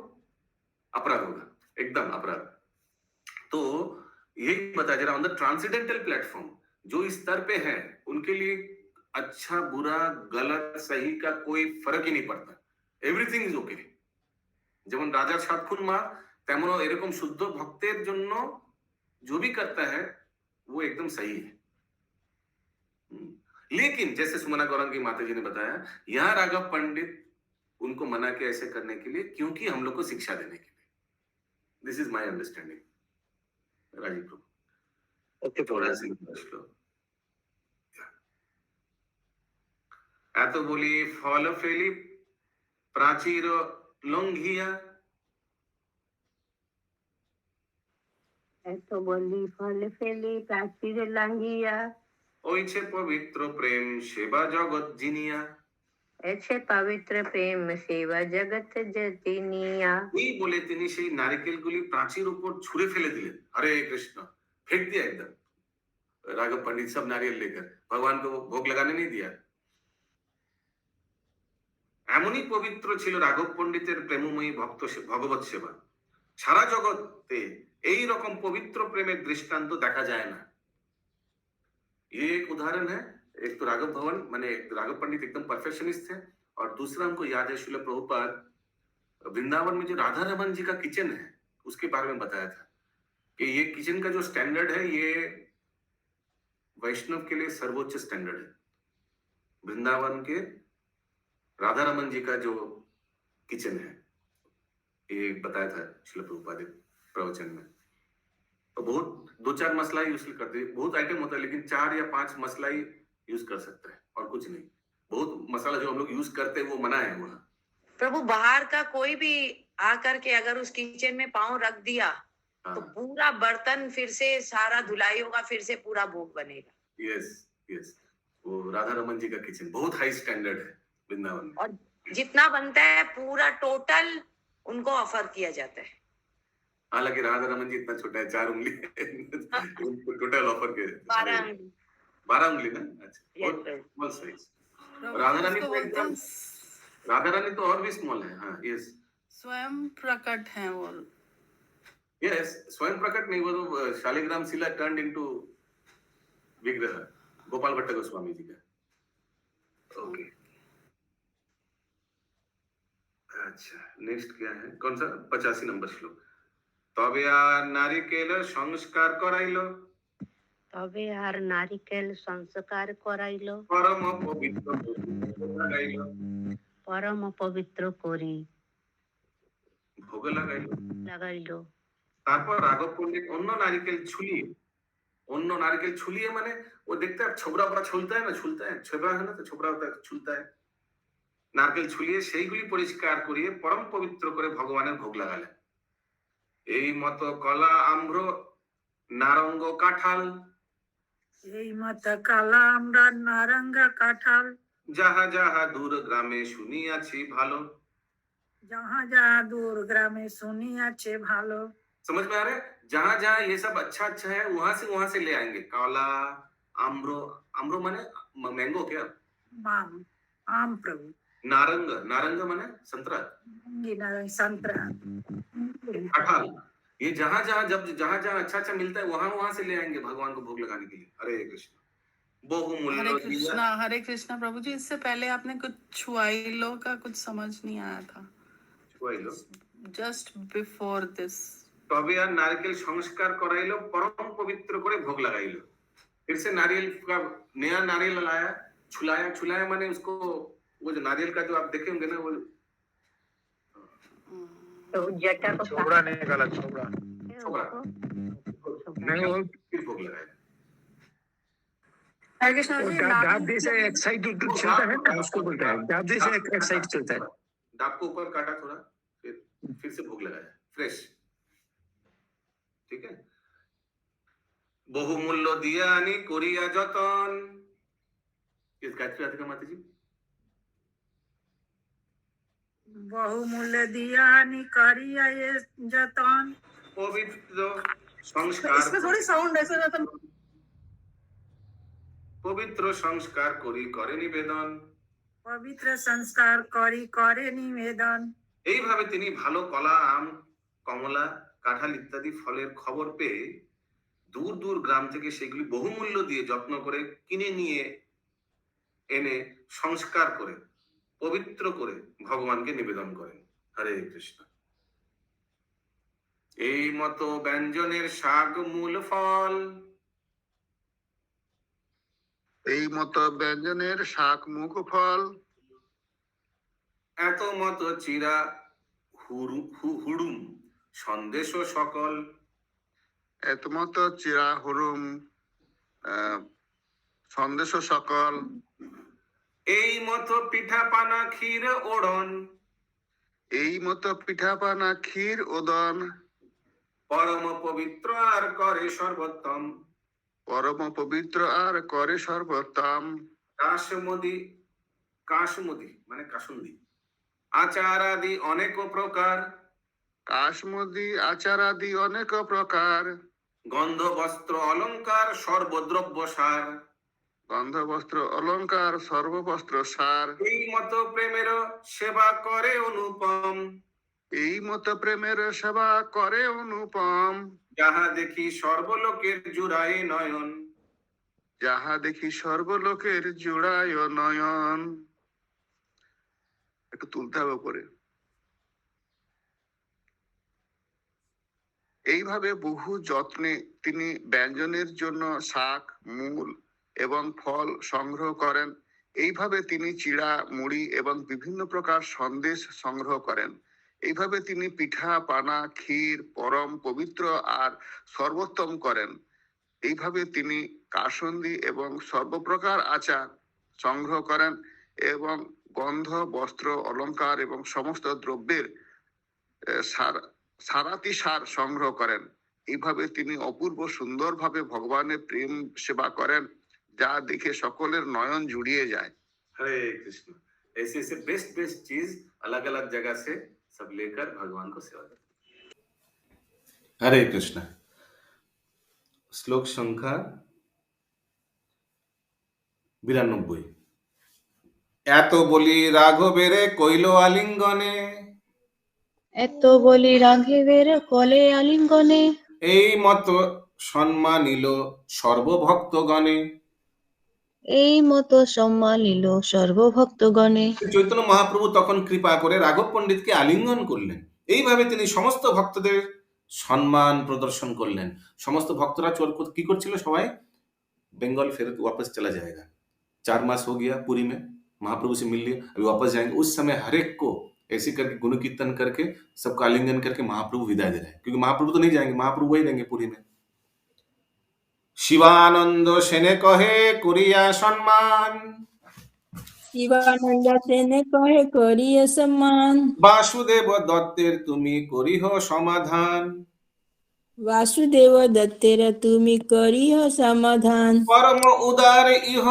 अपराध होगा, एकदम अपराध। तो यही बताया जा रहा ऑन द ट्रांसेंडेंटल प्लेटफॉर्म जो इस स्तर पे है उनके लिए अच्छा बुरा गलत सही का कोई फर्क ही नहीं पड़ता, एवरीथिंग इज ओके। যেমন রাজার সাত খুন মা তেমন এরকম শুদ্ধ ভক্তের জন্য जो भी करता है वो एकदम सही है। लेकिन जैसे सुमना गौरंग की माता जी ने बताया, यहाँ राघव पंडित उनको मना किया ऐसे करने के लिए क्योंकne हम लोग को शिक्षा देने के लिए। This is my understanding. Rajiv Prabhu okay थोड़ा सा श्लोक এত বলি ফল ফেলি প্রাচীর লঙ্ঘিয়া, এত বলি ফল ফেলি প্রাচীর লাঙ্গিয়া, ওইছে পবিত্র প্রেম সেবা জগৎ জিনিয়া। এসে পবিত্র প্রেম সেবা জগৎ জতিনিয়া। এই বলে তিনি সেই নারকেলগুলি প্রাচীর উপর ছুঁড়ে ফেলে দিলেন। हरे कृष्ण फेंक दिया एकदम। राघव पंडित सब नारियल लेकर भगवान को भोग लगाने नहीं दिया। এমনই পবিত্র ছিল রাঘব পণ্ডিতের প্রেমময়ী ভক্ত ভগবত সেবা। সারা জগতে এই রকম পবিত্র প্রেমের দৃষ্টান্ত দেখা যায় না। ये एक उदाहरण है। एक तो राघव भवन माने राघव पंडित एकदम परफेक्शनिस्ट थे और दूसरा हमको याद है श्रील प्रभुपाद वृंदावन में जो राधा रमन जी का किचन है उसके बारे में बताया था कि ये किचन का जो स्टैंडर्ड है ये वैष्णव के लिए सर्वोच्च स्टैंडर्ड है। वृंदावन के राधा रमन जी का जो किचन है ये बताया था श्रील प्रभुपाद प्रवचन में। तो बहुत 2-4 मसला यूज करते हैं, बहुत आइटम होता है लेकिन 4 या 5 मसला ही यूज कर सकता है और कुछ नहीं। बहुत मसाला जो हम लोग यूज करते हैं वो मना है वहाँ। प्रभु बाहर का कोई भी आकर के अगर उस किचन में पाँव रख दिया तो पूरा बर्तन फिर से सारा धुलाई होगा, फिर से पूरा भोग बनेगा। यस यस, वो राधा रमन जी का किचन बहुत हाई स्टैंडर्ड है वृंदावन में। और जितना बनता है पूरा टोटल उनको ऑफर किया जाता है। हालांकि राधा रमन जी इतना छोटा है 4 उंगली उनको टोटल ऑफर के 12 उंगली ना। अच्छा बहुत साइज। राधा रानी तो और भी स्मॉल है। हाँ यस स्वयं प्रकट है वो। यस स्वयं प्रकट नहीं, वो तो शालिग्राम शिला टर्न्ड इनटू विग्रह गोपाल भट्ट गोस्वामी जी का। ओके अच्छा नेक्स्ट क्या है, कौन सा 85 नंबर श्लोक। তবে আর নারিকেল সংস্কার করাইলো, তবে আর নারিকেল সংস্কার করাইলো, পরম পবিত্র লাগাইলো, পরম পবিত্র করি ভোগ লাগাইলো লাগাইলো। তারপর রাঘব পণ্ডিত অন্য নারিকেল छुलिए माने वो देखते हैं छोबरा बड़ा छुलता है ना, छोबरा है ना, तो छोबरा होता है छुलता है। नारकेल छुलिए সেইগুলি পরিষ্কার করিয়ে পরম পবিত্র করে ভগবানের ভোগ লাগালেন। এই মত কলা আম্র নারঙ্গ কাঁঠাল, এই মত কালা আমরা নারঙ্গা কাঁঠাল, যাহা যাহা দূর গ্রামে শুনিয়াছি ভালো, जहाँ जहाँ दूर ग्रामे শুনিয়াছে ভালো। समझ में आ रहा है? जहां जहां ये सब अच्छा अच्छा है वहां से ले आएंगे। काला आम्रो, आम्रो माने मैंगो क्या, माम आम प्रभु। नारंग, नारंग माने संतरा, संतरा कटहल। ये जहां जहां अच्छा अच्छा मिलता है वहां से ले आएंगे भगवान को भोग लगाने के लिए। हरे कृष्ण बहुमूल्य। हरे कृष्णा प्रभु जी, इससे पहले आपने कुछ छुआइलो का कुछ समझ नहीं आया था। छुआइलो जस्ट बिफोर दिस। তবে আর नारिकेल সংস্কার कराइलो, परम पवित्र करे भोग लगाइलो। फिर से नारियल का नया नारियल लाया, छुलाया माने उसको, वो जो नारियल का जो आप देखे होंगे ना वो तो जटा को छोबड़ा निकाला, छोबड़ा नहीं वो फिर भोग लगाया। हरे कृष्णा जी, डाबे से एक साइड चलता है ना, उसको बोलते हैं डाबे से एक साइड चलता है। डाब को ऊपर काटा थोड़ा, फिर से भोग लगाया फ्रेश। ठीक है। बहुमूल्य दिया आनी कोरिया जतन, इस गायत्री राधिका माता जी। बहुमूल्य दिया करिया ये जतन, पवित्र संस्कार, इसमें थोड़ी साउंड ऐसा रहता। पवित्र संस्कार करी करे निवेदन, पवित्र संस्कार करी करे निवेदन। এইভাবে তিনি ভালো কলা, আম, কমলা কাঁঠাল ইত্যাদি ফলের খবর পেয়ে দূর দূর গ্রাম থেকে সেগুলি বহুমূল্য দিয়ে যত্ন করে কিনে নিয়ে এনে সংস্কার করে পবিত্র করে ভগবানকে নিবেদন করেন। হরে কৃষ্ণ। এই মতো ব্যঞ্জনের শাক মূল ফল, এই মতো ব্যঞ্জনের শাক মুখ ফল, এত মতো চিরা হুড়ুম সন্দেশ সকল, এত মতো চিরা হুরুম সন্দেশ সকল, এই মতো পিঠা পানা ক্ষীর ওড়ন, এই মতো পিঠাপানা ক্ষীর ওদন, পরম পবিত্র আর করে সর্বোত্তম, পরম পবিত্র আর করে সর্বোত্তম, কাশমদি মানে কাসুন্দি আচার আদি অনেক প্রকার, কাশমদি আচার আদি অনেক প্রকার, গন্ধ বস্ত্র অলঙ্কার সর্বদ্রব্য সার, গন্ধ বস্ত্র অলঙ্কার সর্ববস্ত্র সার, এই মতো প্রেমের সেবা করে অনুপম, এই মতো প্রেমের সেবা করে অনুপম, যাহা দেখি সর্বলোকের জুড়ায় নয়ন, যাহা দেখি সর্বলোকের জুড়ায় নয়ন। একটু তুলতে হবে উপরে। এইভাবে বহু যত্নে তিনি ব্যঞ্জনের জন্য শাক মূল এবং ফল সংগ্রহ করেন। এইভাবে তিনি চিড়া মুড়ি এবং বিভিন্ন প্রকার সন্দেশ সংগ্রহ করেন। এইভাবে তিনি পিঠা পানা ক্ষীর পরম পবিত্র আর সর্বোত্তম করেন। এইভাবে তিনি কাসন্দি এবং সর্বপ্রকার আচার সংগ্রহ করেন এবং গন্ধ বস্ত্র অলংকার এবং সমস্ত দ্রব্যের সারাতি সার সংগ্রহ করেন। এইভাবে তিনি অপূর্ব সুন্দরভাবে ভগবানের প্রেম সেবা করেন, যা দেখে সকলের নয়ন জুড়িয়ে যায়। हरे कृष्ण। ऐसे ऐसे बेस्ट चीज अलग अलग जगह से सब लेकर भगवान को सेवा करते हैं। हरे कृष्ण। श्लोक संख्या 92। এত বলি রাঘবের কইল আলিঙ্গনে, এত বলি রাঘবের কলে আলিঙ্গনে, এই মতো সম্মানিল সর্বভক্তগণে, এই মতো সম্মানিল সর্বভক্তগণে। চৈতন্য মহাপ্রভু তখন কৃপা করে রাঘব পণ্ডিতকে আলিঙ্গন করলেন। এইভাবে তিনি সমস্ত ভক্তদের সম্মান প্রদর্শন করলেন। সমস্ত ভক্তরা কি করছিল? সবাই बंगाल फिर वापस चला जाएगा, 4 मास हो गया पुरी में, महाप्रभु से मिल लिया, अभी वापस जाएंगे। उस समय हर एक को ऐसे करके गुण कीर्तन करके सबका आलिंगन करके महाप्रभु विदाई दे रहे हैं, क्योंकि महाप्रभु तो नहीं जाएंगे, महाप्रभु वही रहेंगे पुरी में। शिवानंद सेने कहे करिया सम्मान, শিবানন্দ সেনে কহে করিয়া সম্মান, বাসুদেব দত্তের তুমি করিহ সমাধান, বাসুদেব দত্তের তুমি করিহ সমাধান, পরম উদার ইহ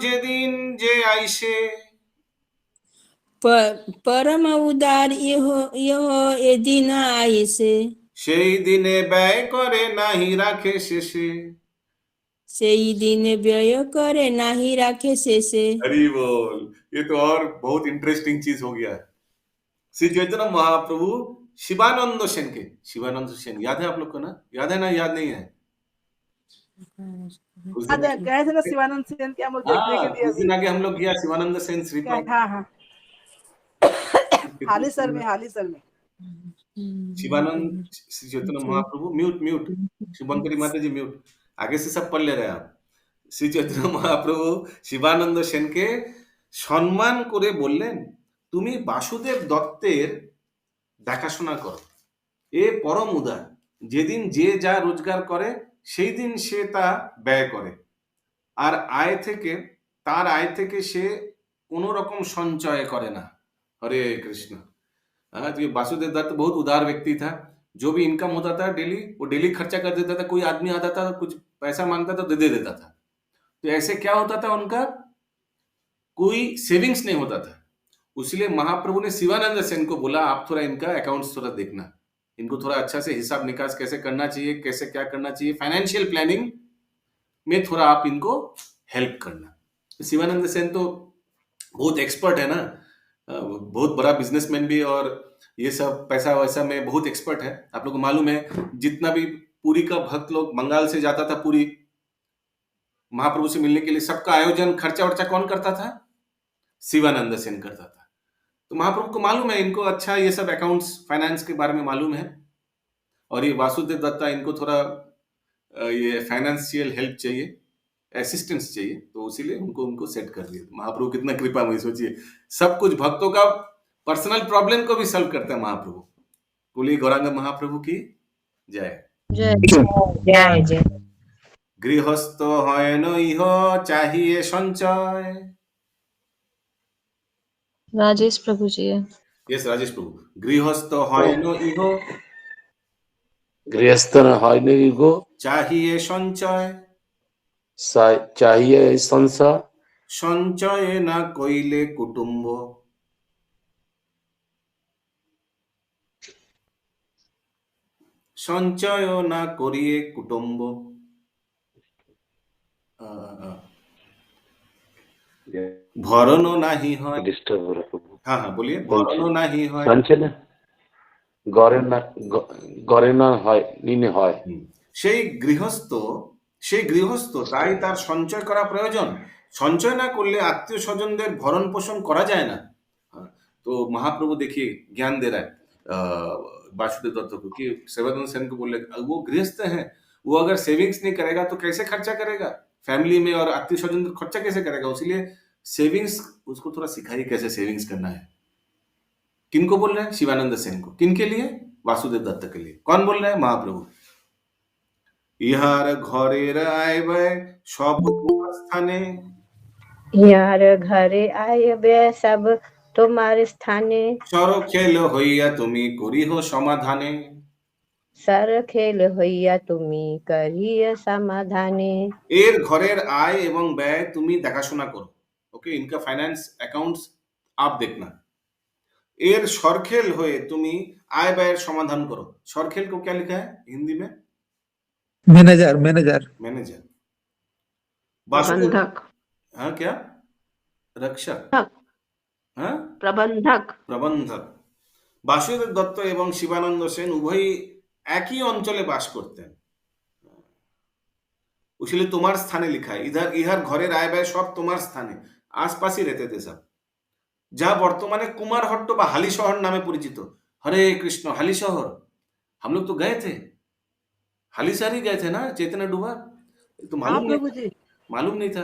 যেদিন যে আইসে, পরম উদার ইহ ইহ এদিন আইসে, সেই দিনে ব্যয় করে নাহি রাখে শেষে, সেই দিনে ব্যয় করে নাহি রাখে শেষে। हरि बोल। ये तो और बहुत इंटरेस्टिंग चीज हो गया। श्री चैतन्य महाप्रभु शिवानंद सेन के, शिवानंद सेन याद है आप लोग को ना? याद है ना? याद नहीं है? उस दिन गए थे ना शिवानंद सेन के, हम लोग देखने के लिए उस दिन आगे हम लोग गया शिवानंद सेन श्रीपाद, हाँ हाँ हाली सर में शिवानंद श्री चैतन्य महाप्रभु म्यूट शुभंकरी माता जी म्यूट, आगे से सब पढ़ ले रहे हैं आप। শ্রী চৈতন্য মহাপ্রভু শিবানন্দ সেনকে সম্মান করে বললেন, তুমি বাসুদেব দত্তের দেখাশোনা করো, এ পরম উদার, যেদিন যে যা রোজগার করে সেই দিন সে তা ব্যয় করে, আর তার আয় থেকে সে কোনো রকম সঞ্চয় করে না। हरे कृष्ण। तो ये वासुदेव दत्त बहुत उदार व्यक्ति था, जो भी इनकम होता था डेली वो डेली खर्चा कर देता था। कोई आदमी आता था कुछ पैसा मांगता था तो दे देता था, तो ऐसे क्या होता था, उनका कोई सेविंग्स नहीं होता था। इसलिए महाप्रभु ने शिवानंद सेन को बोला, आप थोड़ा इनका अकाउंट्स थोड़ा देखना, इनको थोड़ा अच्छा से हिसाब निकास कैसे करना चाहिए, कैसे क्या करना चाहिए, फाइनेंशियल प्लानिंग में थोड़ा आप इनको हेल्प करना। शिवानंद सेन तो बहुत एक्सपर्ट है ना, बहुत बड़ा बिजनेसमैन भी और ये सब पैसा वैसा में बहुत एक्सपर्ट है। आप लोग को मालूम है, जितना भी पुरी का भक्त लोग बंगाल से जाता था पुरी महाप्रभु से मिलने के लिए, सबका आयोजन खर्चा वर्चा कौन करता था? शिवानंद सेन करता था। तो महाप्रभु को मालूम है, इनको अच्छा ये सब अकाउंट्स फाइनेंस के बारे में मालूम है, और ये वासुदेव दत्ता इनको थोड़ा ये फाइनेंशियल हेल्प चाहिए, असिस्टेंस चाहिए, तो इसीलिए उनको सेट कर दिया। महाप्रभु कितना कृपा में, सोचिए सब कुछ भक्तों का पर्सनल प्रॉब्लम को भी सॉल्व करता है महाप्रभु। बोलिए गौरांग महाप्रभु की जय। जय जय जय। गृहस्थ হয় নইহ चाहिए संचय। राजेश प्रभु जी है। यस राजेश प्रभु। गृहस्थ হয় নইহ गृहस्थ হয় নইহ चाहिए संचय। चाहिए संचय। संचय ना কইলে কুটুম্ব। সঞ্চয় না করিয়ে কুটুম্ব। ভরণ নাহি হয়। हाँ हाँ बोलिए। ভরণ নাহি হয়। গড়ে না হয় নিনে হয়। সেই গৃহস্থ তাই তার সঞ্চয় করা প্রয়োজন। সঞ্চয় না করলে আত্মীয় স্বজনদের ভরণ পোষণ করা যায় না। तो महाप्रभु देखिए ज्ञान दे रहा है वासुदेव दत्त को कि सेवानंद सेन को बोले वो गृहस्थ है, वो अगर सेविंग्स नहीं करेगा तो कैसे खर्चा करेगा फैमिली में, और आत्मीय स्वजन खर्चा कैसे करेगा। इसीलिए सेविंग्स उसको थोड़ा सिखाइए कैसे सेविंग्स करना है। किनको बोल रहे हैं? शिवानंद सेन को। किनके लिए? वासुदेव दत्त के लिए। कौन बोल रहे हैं? महाप्रभु। इहार घरेर आइबे सब तुम्हार स्थाने। यार घरे आइबे सब তোমার স্থানে। সর খেল হইয়া তুমি করিহ সমাধানে। সর খেল হইয়া তুমি করিয়া সমাধানে। এর ঘরের আয় এবং ব্যয় তুমি দেখাশোনা করো। ओके, इनका फाइनेंस अकाउंट्स आप देखना। এর সরখেল হয়ে তুমি आय ব্যয়ের সমাধান করো। সরখেল को क्या लिखा है हिंदी में? मैनेजर। Manager manager. प्रबंधक। हाँ क्या? रक्षक। हाँ प्रबंधक। प्रबंधक। বাসুদেব দত্ত এবং শিবানন্দ সেন উভয়ই একই অঞ্চলে বাস করতেন। इसलिए तुम्हार स्थाने लिखा है। इधर इहर घरे आय ব্যয় सब तुम्हार स्थाने, आसपास ही रहते थे सब। যা বর্তমানে কুমারহট্ট বা হালি শহর নামে পরিচিত। हरे कृष्ण, हाली शहर हम लोग तो गए थे, हाली शहर ही गए थे ना, चैतन्य डूबा तो मालूम नहीं था।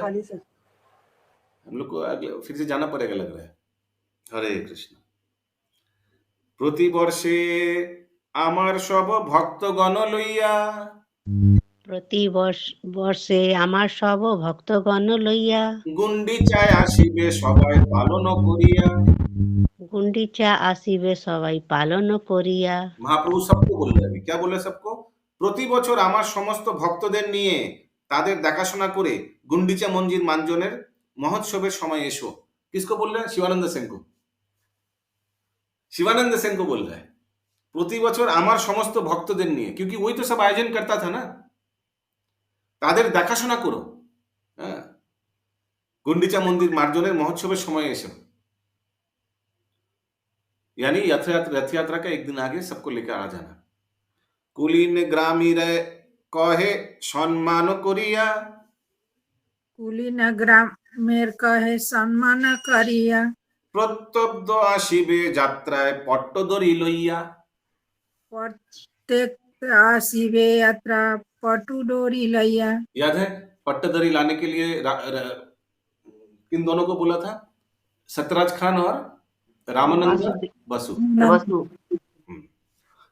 हम लोग को फिर से जाना पड़ेगा लग रहा है। हरे कृष्ण। प्रति वर्षे आमार सब भक्तगण लइया। প্রতি বর্ষে আমার সব ভক্তগণ লইয়া গুন্ডিচায় আসিবে সবাই পালন করিয়া। গুন্ডিচা আসিবে সবাই পালন করিয়া। महाप्रभु सबको बोल रहे हैं। क्या बोल रहे सबको? প্রতি বছর আমার সমস্ত ভক্তদের নিয়ে তাদের দেখাশোনা করে গুন্ডিচা মন্দির মাঞ্জনের মহোৎসবের সময় এসো। किसको बोल रहे हैं? शिवानंद सेन को। शिवानंद सेन को बोल रहा है প্রতি বছর আমার সমস্ত ভক্তদের নিয়ে, क्योंकि वही तो सब आयोजन करता था ना, তাদের দেখাশোনা করো। হ্যাঁ, गुंडीचा मंदिर मार्जনের মহোৎসবের সময় এসো। यानी रथ यात्रा का एक दिन आगे सबको लेकर आ जाना। कुलीन ग्रामीर कहे सम्मान करिया। कुलीन ग्रामेर कहे सम्मान करिया। प्रत्यब्द आसिबे যাত্রায় পট্টদড়ি লইয়া। प्रत्येक आसिबे यात्रा पटुडोरी लैया। याद है पट्टदरी लाने के लिए किन दोनों को बोला था? सत्यराज खान और रामानंद बसु।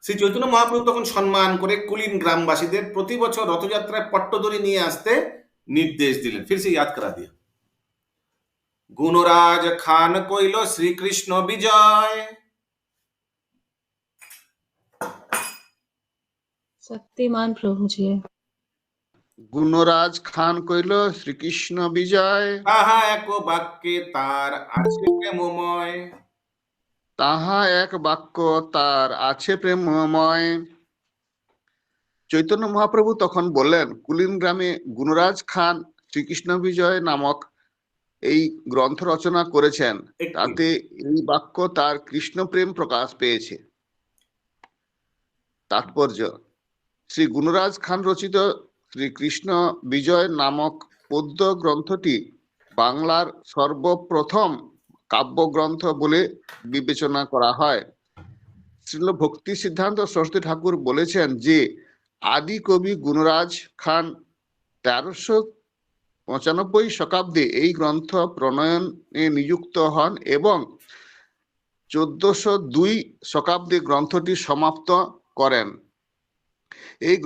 শ্রী চৈতন্য মহাপ্রভু তখন সম্মান করে কুলীন গ্রামবাসীদের প্রতি বছর রথযাত্রায় পট্টদড়ি নিয়ে আসতে নির্দেশ দিলেন। फिर से याद करा दिया। गुणराज खान কইল শ্রীকৃষ্ণ বিজয়। शक्तिमान प्रभु जी है। গুণরাজ খান কইল শ্রীকৃষ্ণ বিজয়। তাহা এক বাক্যে তার আছে প্রেমময়। তাহা এক বাক্য তার আছে প্রেমময়। চৈতন্য মহাপ্রভু তখন বললেন কুলীন গ্রামে গুণরাজ খান শ্রীকৃষ্ণ বিজয় নামক এই গ্রন্থ রচনা করেছেন তাতে এই বাক্য তার কৃষ্ণ প্রেম প্রকাশ পেয়েছে। তাৎপর্য: শ্রী গুণরাজ খান রচিত শ্রী কৃষ্ণ বিজয় নামক পদ্য গ্রন্থটি বাংলার সর্বপ্রথম কাব্যগ্রন্থ বলে বিবেচনা করা হয়। শ্রীল ভক্তি সিদ্ধান্ত সরস্বতী ঠাকুর বলেছেন যে আদি কবি গুণরাজ খান 1395 শতাব্দে এই গ্রন্থ প্রণয়নে নিযুক্ত হন এবং 1402 শতাব্দে গ্রন্থটি সমাপ্ত করেন। এই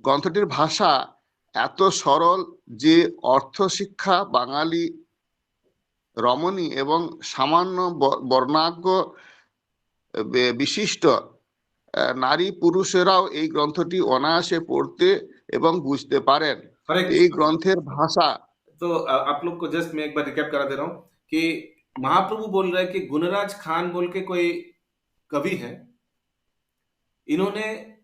গ্রন্থটির ভাষা এত সরল যে অর্থ শিক্ষা বাঙালি রমণী এবং সামান্য বর্ণাঢ্য বিশিষ্ট নারী পুরুষেরাও এই গ্রন্থটি অনায়াসে পড়তে এবং বুঝতে পারেন। এই গ্রন্থের ভাষা तो आप लोग को जस्ट मैं एक बार रिकैप करा दे रहा हूँ कि महाप्रभु बोल रहे हैं कि गुणराज खान बोल के कोई कवि है, इन्होंने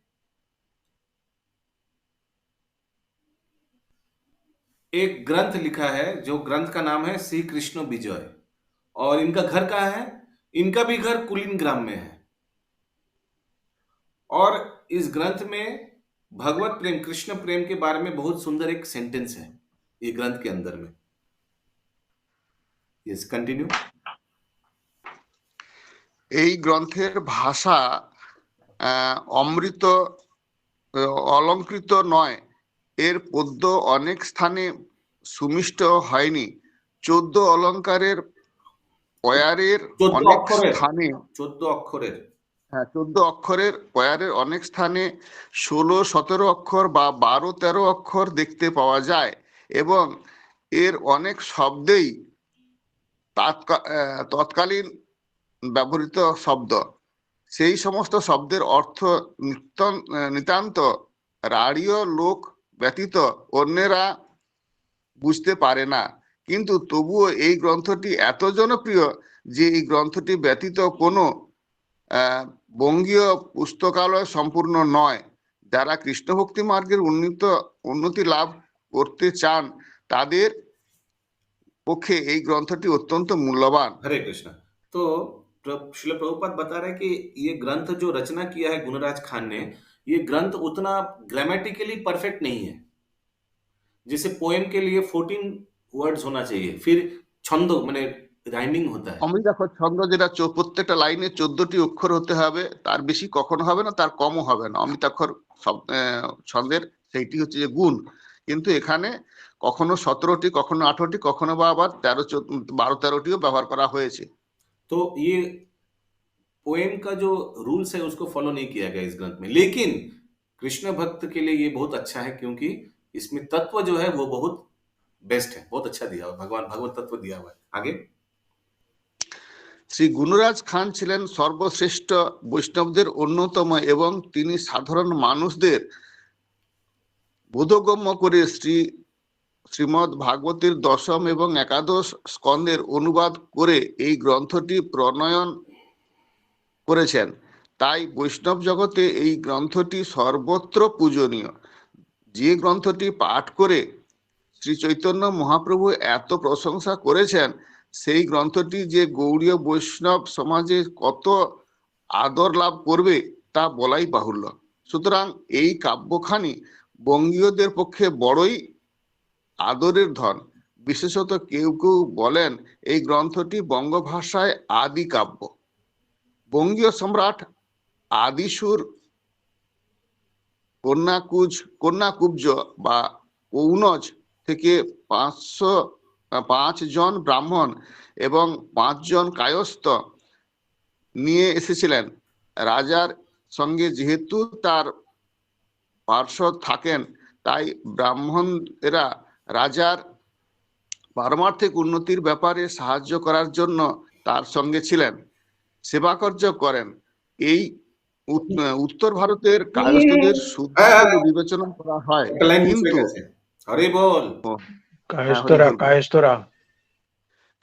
एक ग्रंथ लिखा है जो ग्रंथ का नाम है श्री कृष्ण विजय, और इनका घर कहाँ है? इनका भी घर कुलीन ग्राम में है। और इस ग्रंथ में भगवत प्रेम, कृष्ण प्रेम के बारे में बहुत सुंदर एक सेंटेंस है ये ग्रंथ के अंदर में। Yes, continue. এই গ্রন্থের ভাষা অমৃত অলঙ্কৃত নয়, এর পদ্য অনেক স্থানে সুমিষ্ট হয়নি। 14 অলঙ্কারের পয়ারের অনেক স্থানে 14 অক্ষরের পয়ারের অনেক স্থানে 16-17 অক্ষর বা 12-13 অক্ষর দেখতে পাওয়া যায় এবং এর অনেক শব্দেই তৎকালীন ব্যবহৃত শব্দ। সেই সমস্ত শব্দের অর্থ নিতান্ত রাঢ়ীয় লোক ব্যতীত অন্যেরা বুঝতে পারে না, কিন্তু তবুও এই গ্রন্থটি এত জনপ্রিয় যে এই গ্রন্থটি ব্যতীত কোনো বঙ্গীয় পুস্তকালয় সম্পূর্ণ নয়। যারা কৃষ্ণ ভক্তি মার্গের উন্নতি লাভ করতে চান তাদের পক্ষে এই গ্রন্থটি অত্যন্ত মূল্যবান। हरे कृष्ण। तो श्रील प्रभुपाद बता रहे हैं कि ये ग्रंथ जो रचना किया है गुणराज खान ने, ये ग्रंथ उतना ग्रामेटिकली परफेक्ट नहीं है। जैसे पोएम के लिए 14 वर्ड्स होना चाहिए, फिर छंद माने রাইমিং होता है। আমি দেখো ছন্দ যেটা প্রত্যেকটা লাইনে 14টি অক্ষর হতে হবে, তার বেশি কখনো হবে না, তার কমও হবে না। অমিতাক্ষর ছন্দের সেইটি হচ্ছে যে গুণ, কিন্তু এখানে কখনো 17টি, কখনো 18টি, কখনো বা আবার 12-13টিও ব্যবহার করা হয়েছে। तो ये पोएम का जो रूल्स है उसको फॉलो नहीं किया गया इस ग्रंथ में, लेकिन कृष्ण भक्त के लिए ये बहुत अच्छा है क्योंकि इसमें तत्व जो है वो बहुत बेस्ट है, बहुत अच्छा दिया हुआ, भगवान भगवत तत्व दिया हुआ है। आगे শ্রী গুণরাজ খান ছিলেন সর্বশ্রেষ্ঠ বৈষ্ণবদের অন্যতম এবং তিনি সাধারণ মানুষদের বোধগম্য করে শ্রীমদ্ ভাগবতের 10ম এবং 11শ স্কন্ধের অনুবাদ করে এই গ্রন্থটি প্রণয়ন করেছেন। তাই বৈষ্ণব জগতে এই গ্রন্থটি সর্বত্র পূজনীয়। যে গ্রন্থটি পাঠ করে শ্রী চৈতন্য মহাপ্রভু এত প্রশংসা করেছেন, সেই গ্রন্থটি যে গৌড়ীয় বৈষ্ণব সমাজে কত আদর লাভ করবে তা বলাই বাহুল্য। সুতরাং এই কাব্যখানি বঙ্গীয়দের পক্ষে বড়ই আদরের ধন। বিশেষত কেউ কেউ বলেন এই গ্রন্থটি বঙ্গ ভাষায় আদি কাব্য। বঙ্গীয় সম্রাট আদিসুর কন্যাকুব্জ বা কৌনজ থেকে 505 জন ব্রাহ্মণ এবং 5 জন কায়স্থ নিয়ে এসেছিলেন। রাজার সঙ্গে যেহেতু তার পার্শ্বদ থাকেন, তাই ব্রাহ্মণেরা রাজার পারমার্থিক উন্নতির ব্যাপারে সাহায্য করার জন্য তার সঙ্গে ছিলেন, সেবাকার্য করেন। এই উত্তর ভারতের কায়স্থদের শুদ্ধ বলে বিবেচনা করা হয়, কিন্তু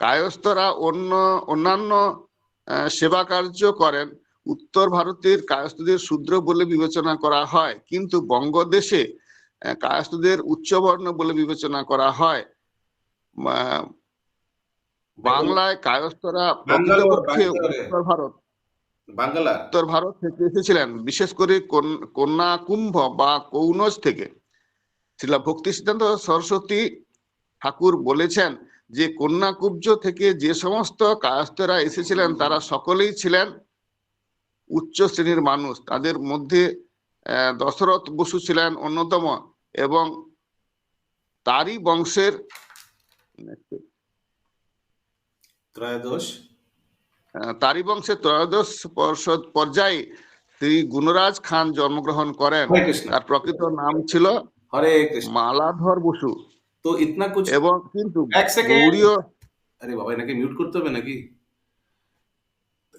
কায়স্থরা অন্যান্য সেবা কার্য করেন। উত্তর ভারতের কায়স্থদের শূদ্র বলে বিবেচনা করা হয়, কিন্তু বঙ্গদেশে কায়স্থদের উচ্চবর্ণ বলে বিবেচনা করা হয়। বাংলায় কায়স্থরা প্রকৃতপক্ষে উত্তর ভারত থেকে এসেছিলেন, বিশেষ করে কন্যাকুম্ভ বা কৌনজ থেকে। শ্রীল ভক্তি সিদ্ধান্ত সরস্বতী ঠাকুর বলেছেন যে কন্যাকুব্জ থেকে যে সমস্ত কায়স্থরা এসেছিলেন তারা সকলেই ছিলেন উচ্চ শ্রেণীর মানুষ। তাদের মধ্যে দশরথ বসু ছিলেন অন্যতম এবং তারই বংশের ত্রয়োদশ পর্যায়ে শ্রী গুণরাজ খান জন্মগ্রহণ করেন। তার প্রকৃত নাম ছিল মালাধর বসু। তো ইতনা কুছ এবং কিন্তু আরে বাবা এনাকে মিউট করতে হবে নাকি?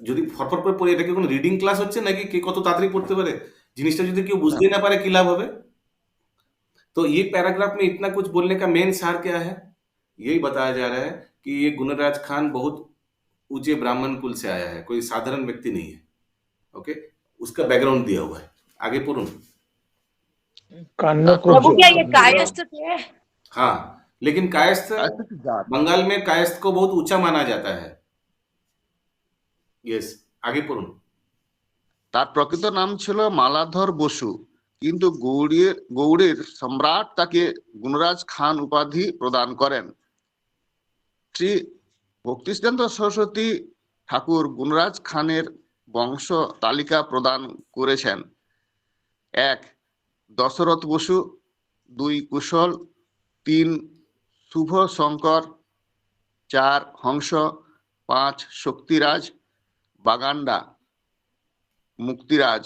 যদি ফরফর করে পড়ে, এটা কি কোনো রিডিং ক্লাস হচ্ছে নাকি? কে কত তাড়াতাড়ি পড়তে পারে জিনিসটা যদি কেউ বুঝতেই না পারে কি লাভ হবে? तो ये पैराग्राफ में इतना कुछ बोलने का मेन सार क्या है? यही बताया जा रहा है कि ये गुणराज खान बहुत ऊंचे ब्राह्मण कुल से आया है, कोई साधारण व्यक्ति नहीं है। ओके, उसका बैकग्राउंड दिया हुआ है। आगे पढ़ूं। प्रभु क्या ये कायस्थ थे? हाँ, लेकिन कायस्थ बंगाल में कायस्थ को बहुत ऊंचा माना जाता है। यस, आगे पढ़ूं। তার প্রকৃত নাম ছিল মালাধর বসু, কিন্তু গৌড়ের সম্রাট তাকে গুণরাজ খান উপাধি প্রদান করেন। শ্রী ভক্তি সিদ্ধান্ত সরস্বতী ঠাকুর গুণরাজ খানের বংশ তালিকা প্রদান করেছেন। 1 দশরথ বসু, 2 কুশল, 3 শুভ শঙ্কর, 4 হংস, 5 শক্তিরাজ, বাগান্ডা, মুক্তিরাজ,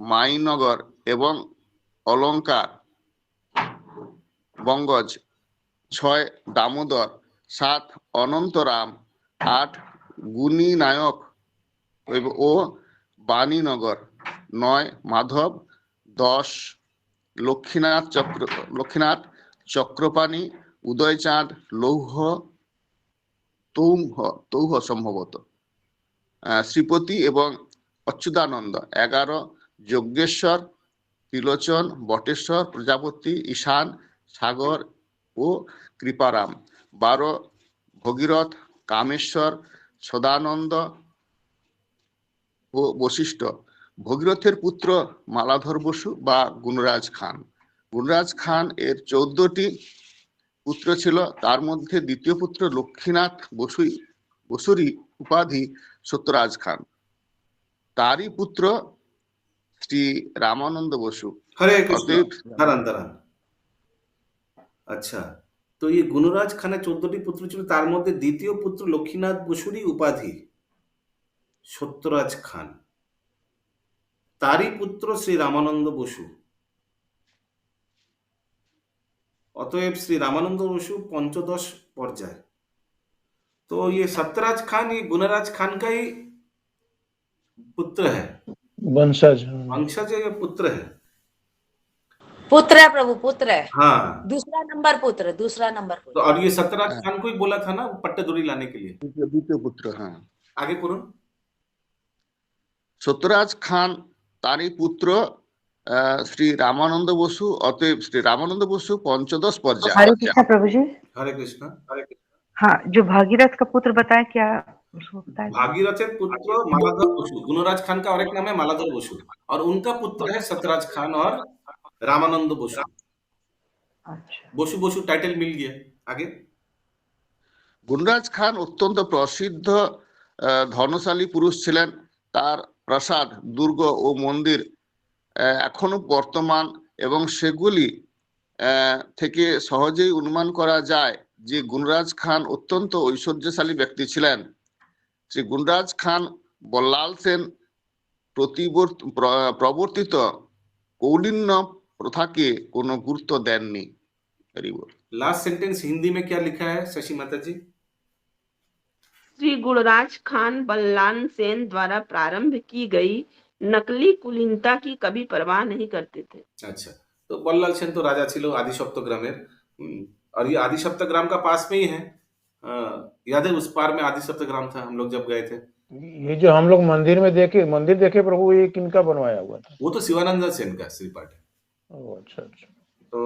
মাইনগর এবং অলঙ্কার, বঙ্গজ, 6 দামোদর, 7 অনন্তরাম, 8 গুণী নায়ক ও বাণীনগর, 9 মাধব, 10 লক্ষ্মীনাথ চক্রপাণী, উদয়চাঁদ, তৌহ সম্ভবত, শ্রীপতি এবং অচ্যুতানন্দ, 11 যজ্ঞেশ্বর, ত্রিলোচন, বটেশ্বর, প্রজাপতি, ঈশান, সাগর ও কৃপারাম, 12 ভগীরথ, কামেশ্বর, সদানন্দ ও বশিষ্ঠ। ভগীরথের পুত্র মালাধর বসু বা গুণরাজ খান। গুণরাজ খান এর 14টি পুত্র ছিল, তার মধ্যে দ্বিতীয় পুত্র লক্ষ্মীনাথ বসুরই উপাধি সত্যরাজ খান। তারই পুত্র শ্রী রামানন্দ বসু। हरे कृष्ण। দাঁড়ান। আচ্ছা, তো এই গুণরাজ খানের 14টি পুত্র ছিল, তার মধ্যে দ্বিতীয় পুত্র লক্ষ্মীনাথ বসুরই উপাধি সত্যরাজ খান, তারই পুত্র শ্রী রামানন্দ বসু। অতএব শ্রী রামানন্দ বসু पंचदश पर्याय। तो ये सत्यराज खान ये गुणराज खान का ही पुत्र है, वंशज या पुत्र है? पुत्र है प्रभु, पुत्र है। हाँ, दूसरा नंबर पुत्र। तो और ये सत्यराज खान को ही बोला था ना पट्टेदुरी लाने के लिए, द्वितीय पुत्र। हाँ, आगे पढ़ो। সত্যরাজ খান তারই পুত্র শ্রী রামানন্দ বসু। অতএব শ্রী রামানন্দ বসু 15 पर्याय। हरे कृष्ण प्रभु जी। हरे कृष्ण। हाँ, जो भागीरथ का पुत्र बताया क्या उसको बताया? भागीरथ पुत्र मालाधर बसु। गुणराज खान का और एक नाम है मालाधर बसु, और उनका पुत्र है सत्यराज खान और रामानंद बसु। अच्छा, বসু টাইটেল মিল গিয়ে। আগে গুণরাজ খান অত্যন্ত প্রসিদ্ধ ধনশালী পুরুষ ছিলেন। তার প্রাসাদ, দুর্গ ও মন্দির এখনো বর্তমান এবং সেগুলি থেকে সহজেই অনুমান করা যায় যে গুণরাজ খান অত্যন্ত ঐশ্বর্যশালী ব্যক্তি ছিলেন। শ্রী গুণরাজ খান বল্লাল সেন প্রবর্তিত কৌলিন্য প্রথাকে কোনো গুরুত্ব দেননি। लास्ट सेंटेंस हिंदी में क्या लिखा है शशि माता जी? श्री गुणराज खान बल्लाल सेन द्वारा प्रारंभ की गई नकली कुलीनता की कभी परवाह नहीं करते थे। अच्छा, तो बल्लाल सेन तो राजा छिलो आदि सप्तग्रामेर, और ये आदि सप्तग्राम का पास में ही है। याद है उस पार में आदि सप्तग्राम था, हम लोग जब गए थे। ये जो हम लोग मंदिर देखे प्रभु, ये किनका बनवाया हुआ था? वो तो शिवानंद सेन का श्रीपाठ है। अच्छा। तो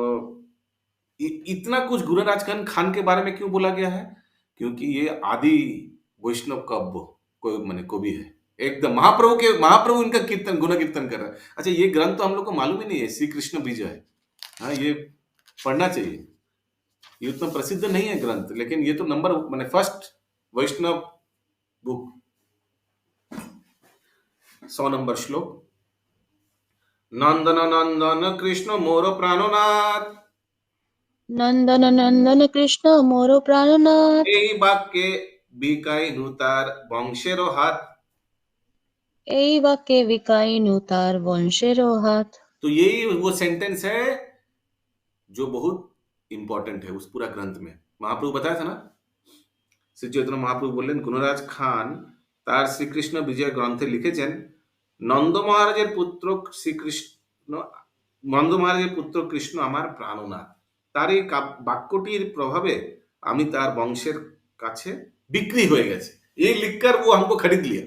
इतना कुछ गुरुराज खान के बारे में क्यों बोला गया है? क्योंकि ये आदि वैष्णव कव्य कोई माने कवि है, एकदम महाप्रभु इनका कीर्तन गुण कीर्तन कर रहा है। अच्छा, ये ग्रंथ तो हम लोग को मालूम ही नहीं है, श्री कृष्ण विजय है। हाँ, ये पढ़ना चाहिए। ये उतना प्रसिद्ध नहीं है ग्रंथ, लेकिन ये तो नंबर माने फर्स्ट वैष्णव बुक। 100 नंबर श्लोक। नंदन नंदन कृष्ण मोर प्राणनाथ, नंदन नंदन कृष्ण मोर प्राणनाथ, এই বাক্যে বিকাইনু তার বংশের হাত। এই বাক্যে বিকাইনু তার বংশের হাত। तो यही वो सेंटेंस है जो बहुत इंपॉर्टेंट है उस पूरा ग्रंथ में। महाप्रभु बताया था ना, श्री चैतन्य महाप्रभु बोलें गुणराज खान তার শ্রীকৃষ্ণ বিজয় গ্রন্থে লিখেছেন, নন্দ মহারাজের পুত্র কৃষ্ণ আমার প্রাণনাথ। তার এই বাক্যটির প্রভাবে আমি তার বংশের কাছে বিক্রি হয়ে গেছে। ये लिखकर वो हमको खरीद लिया।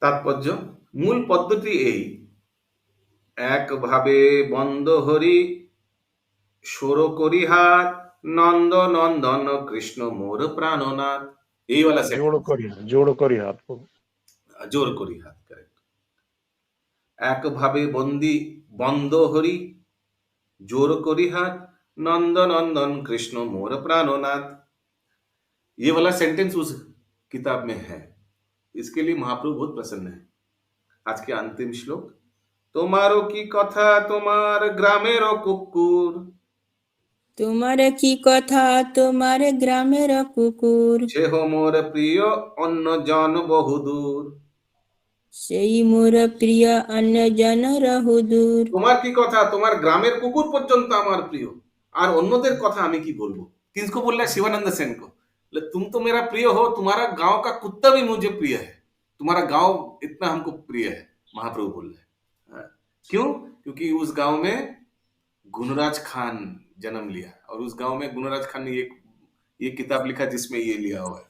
তাৎপর্য, মূল পদ্ধতি এই, একভাবে বন্ধ হরি সোর করি হাত, নন্দ নন্দন কৃষ্ণ মোর প্রাণনাথ। এই वाला से जोड़ करी हाथ को জোর করি হাত, करेक्ट। একভাবে বন্ধ হরি जोर करी हाथ, नंद नंदन कृष्ण मोर प्राणनाथ। ये वाला सेंटेंस उस किताब में है। इसके लिए महाप्रभु बहुत प्रसन्न है। आज के अंतिम श्लोक। तुम्हारो की कथा तुम्हार ग्रामेर कुकुर, তোমার কি কথা তোমার গ্রামের কুকুর, छेह मोर प्रिय अन्न जन बहुदूर। সেই মোর প্রিয় অন্য জন রহুদূর। তোমার কি কথা তোমার গ্রামের কুকুর পর্যন্ত আমার প্রিয়, আর অন্যদের কথা আমি কি বলবো। किसको बोल रहा है? शिवानंद सेन को। तुम तो मेरा प्रिय हो, तुम्हारा गांव का कुत्ता भी मुझे प्रिय है, तुम्हारा गांव इतना हमको प्रिय है। महाप्रभु बोल रहे हैं। क्यों? क्योंकि उस गांव में गुणराज खान जन्म लिया, और उस गांव में गुणराज खान ने ये किताब लिखा जिसमें ये लिया हुआ है।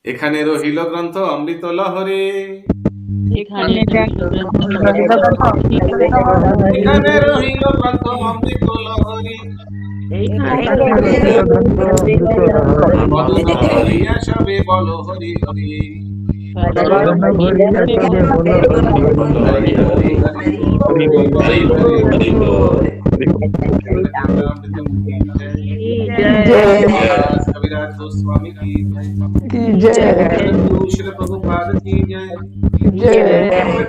এখানে রহিল গ্রন্থ অমৃত লহরে, এখানে রহিল গ্রন্থ অমৃত লহরে, মধুর হরিয়া সবে বল হরি হরি, कविराज गोस्वामी की जय, श्री प्रभुपाद की जय,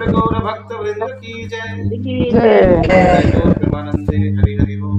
गौर भक्त वृंद की जय, प्रेमानंदे हरि हरि बोल।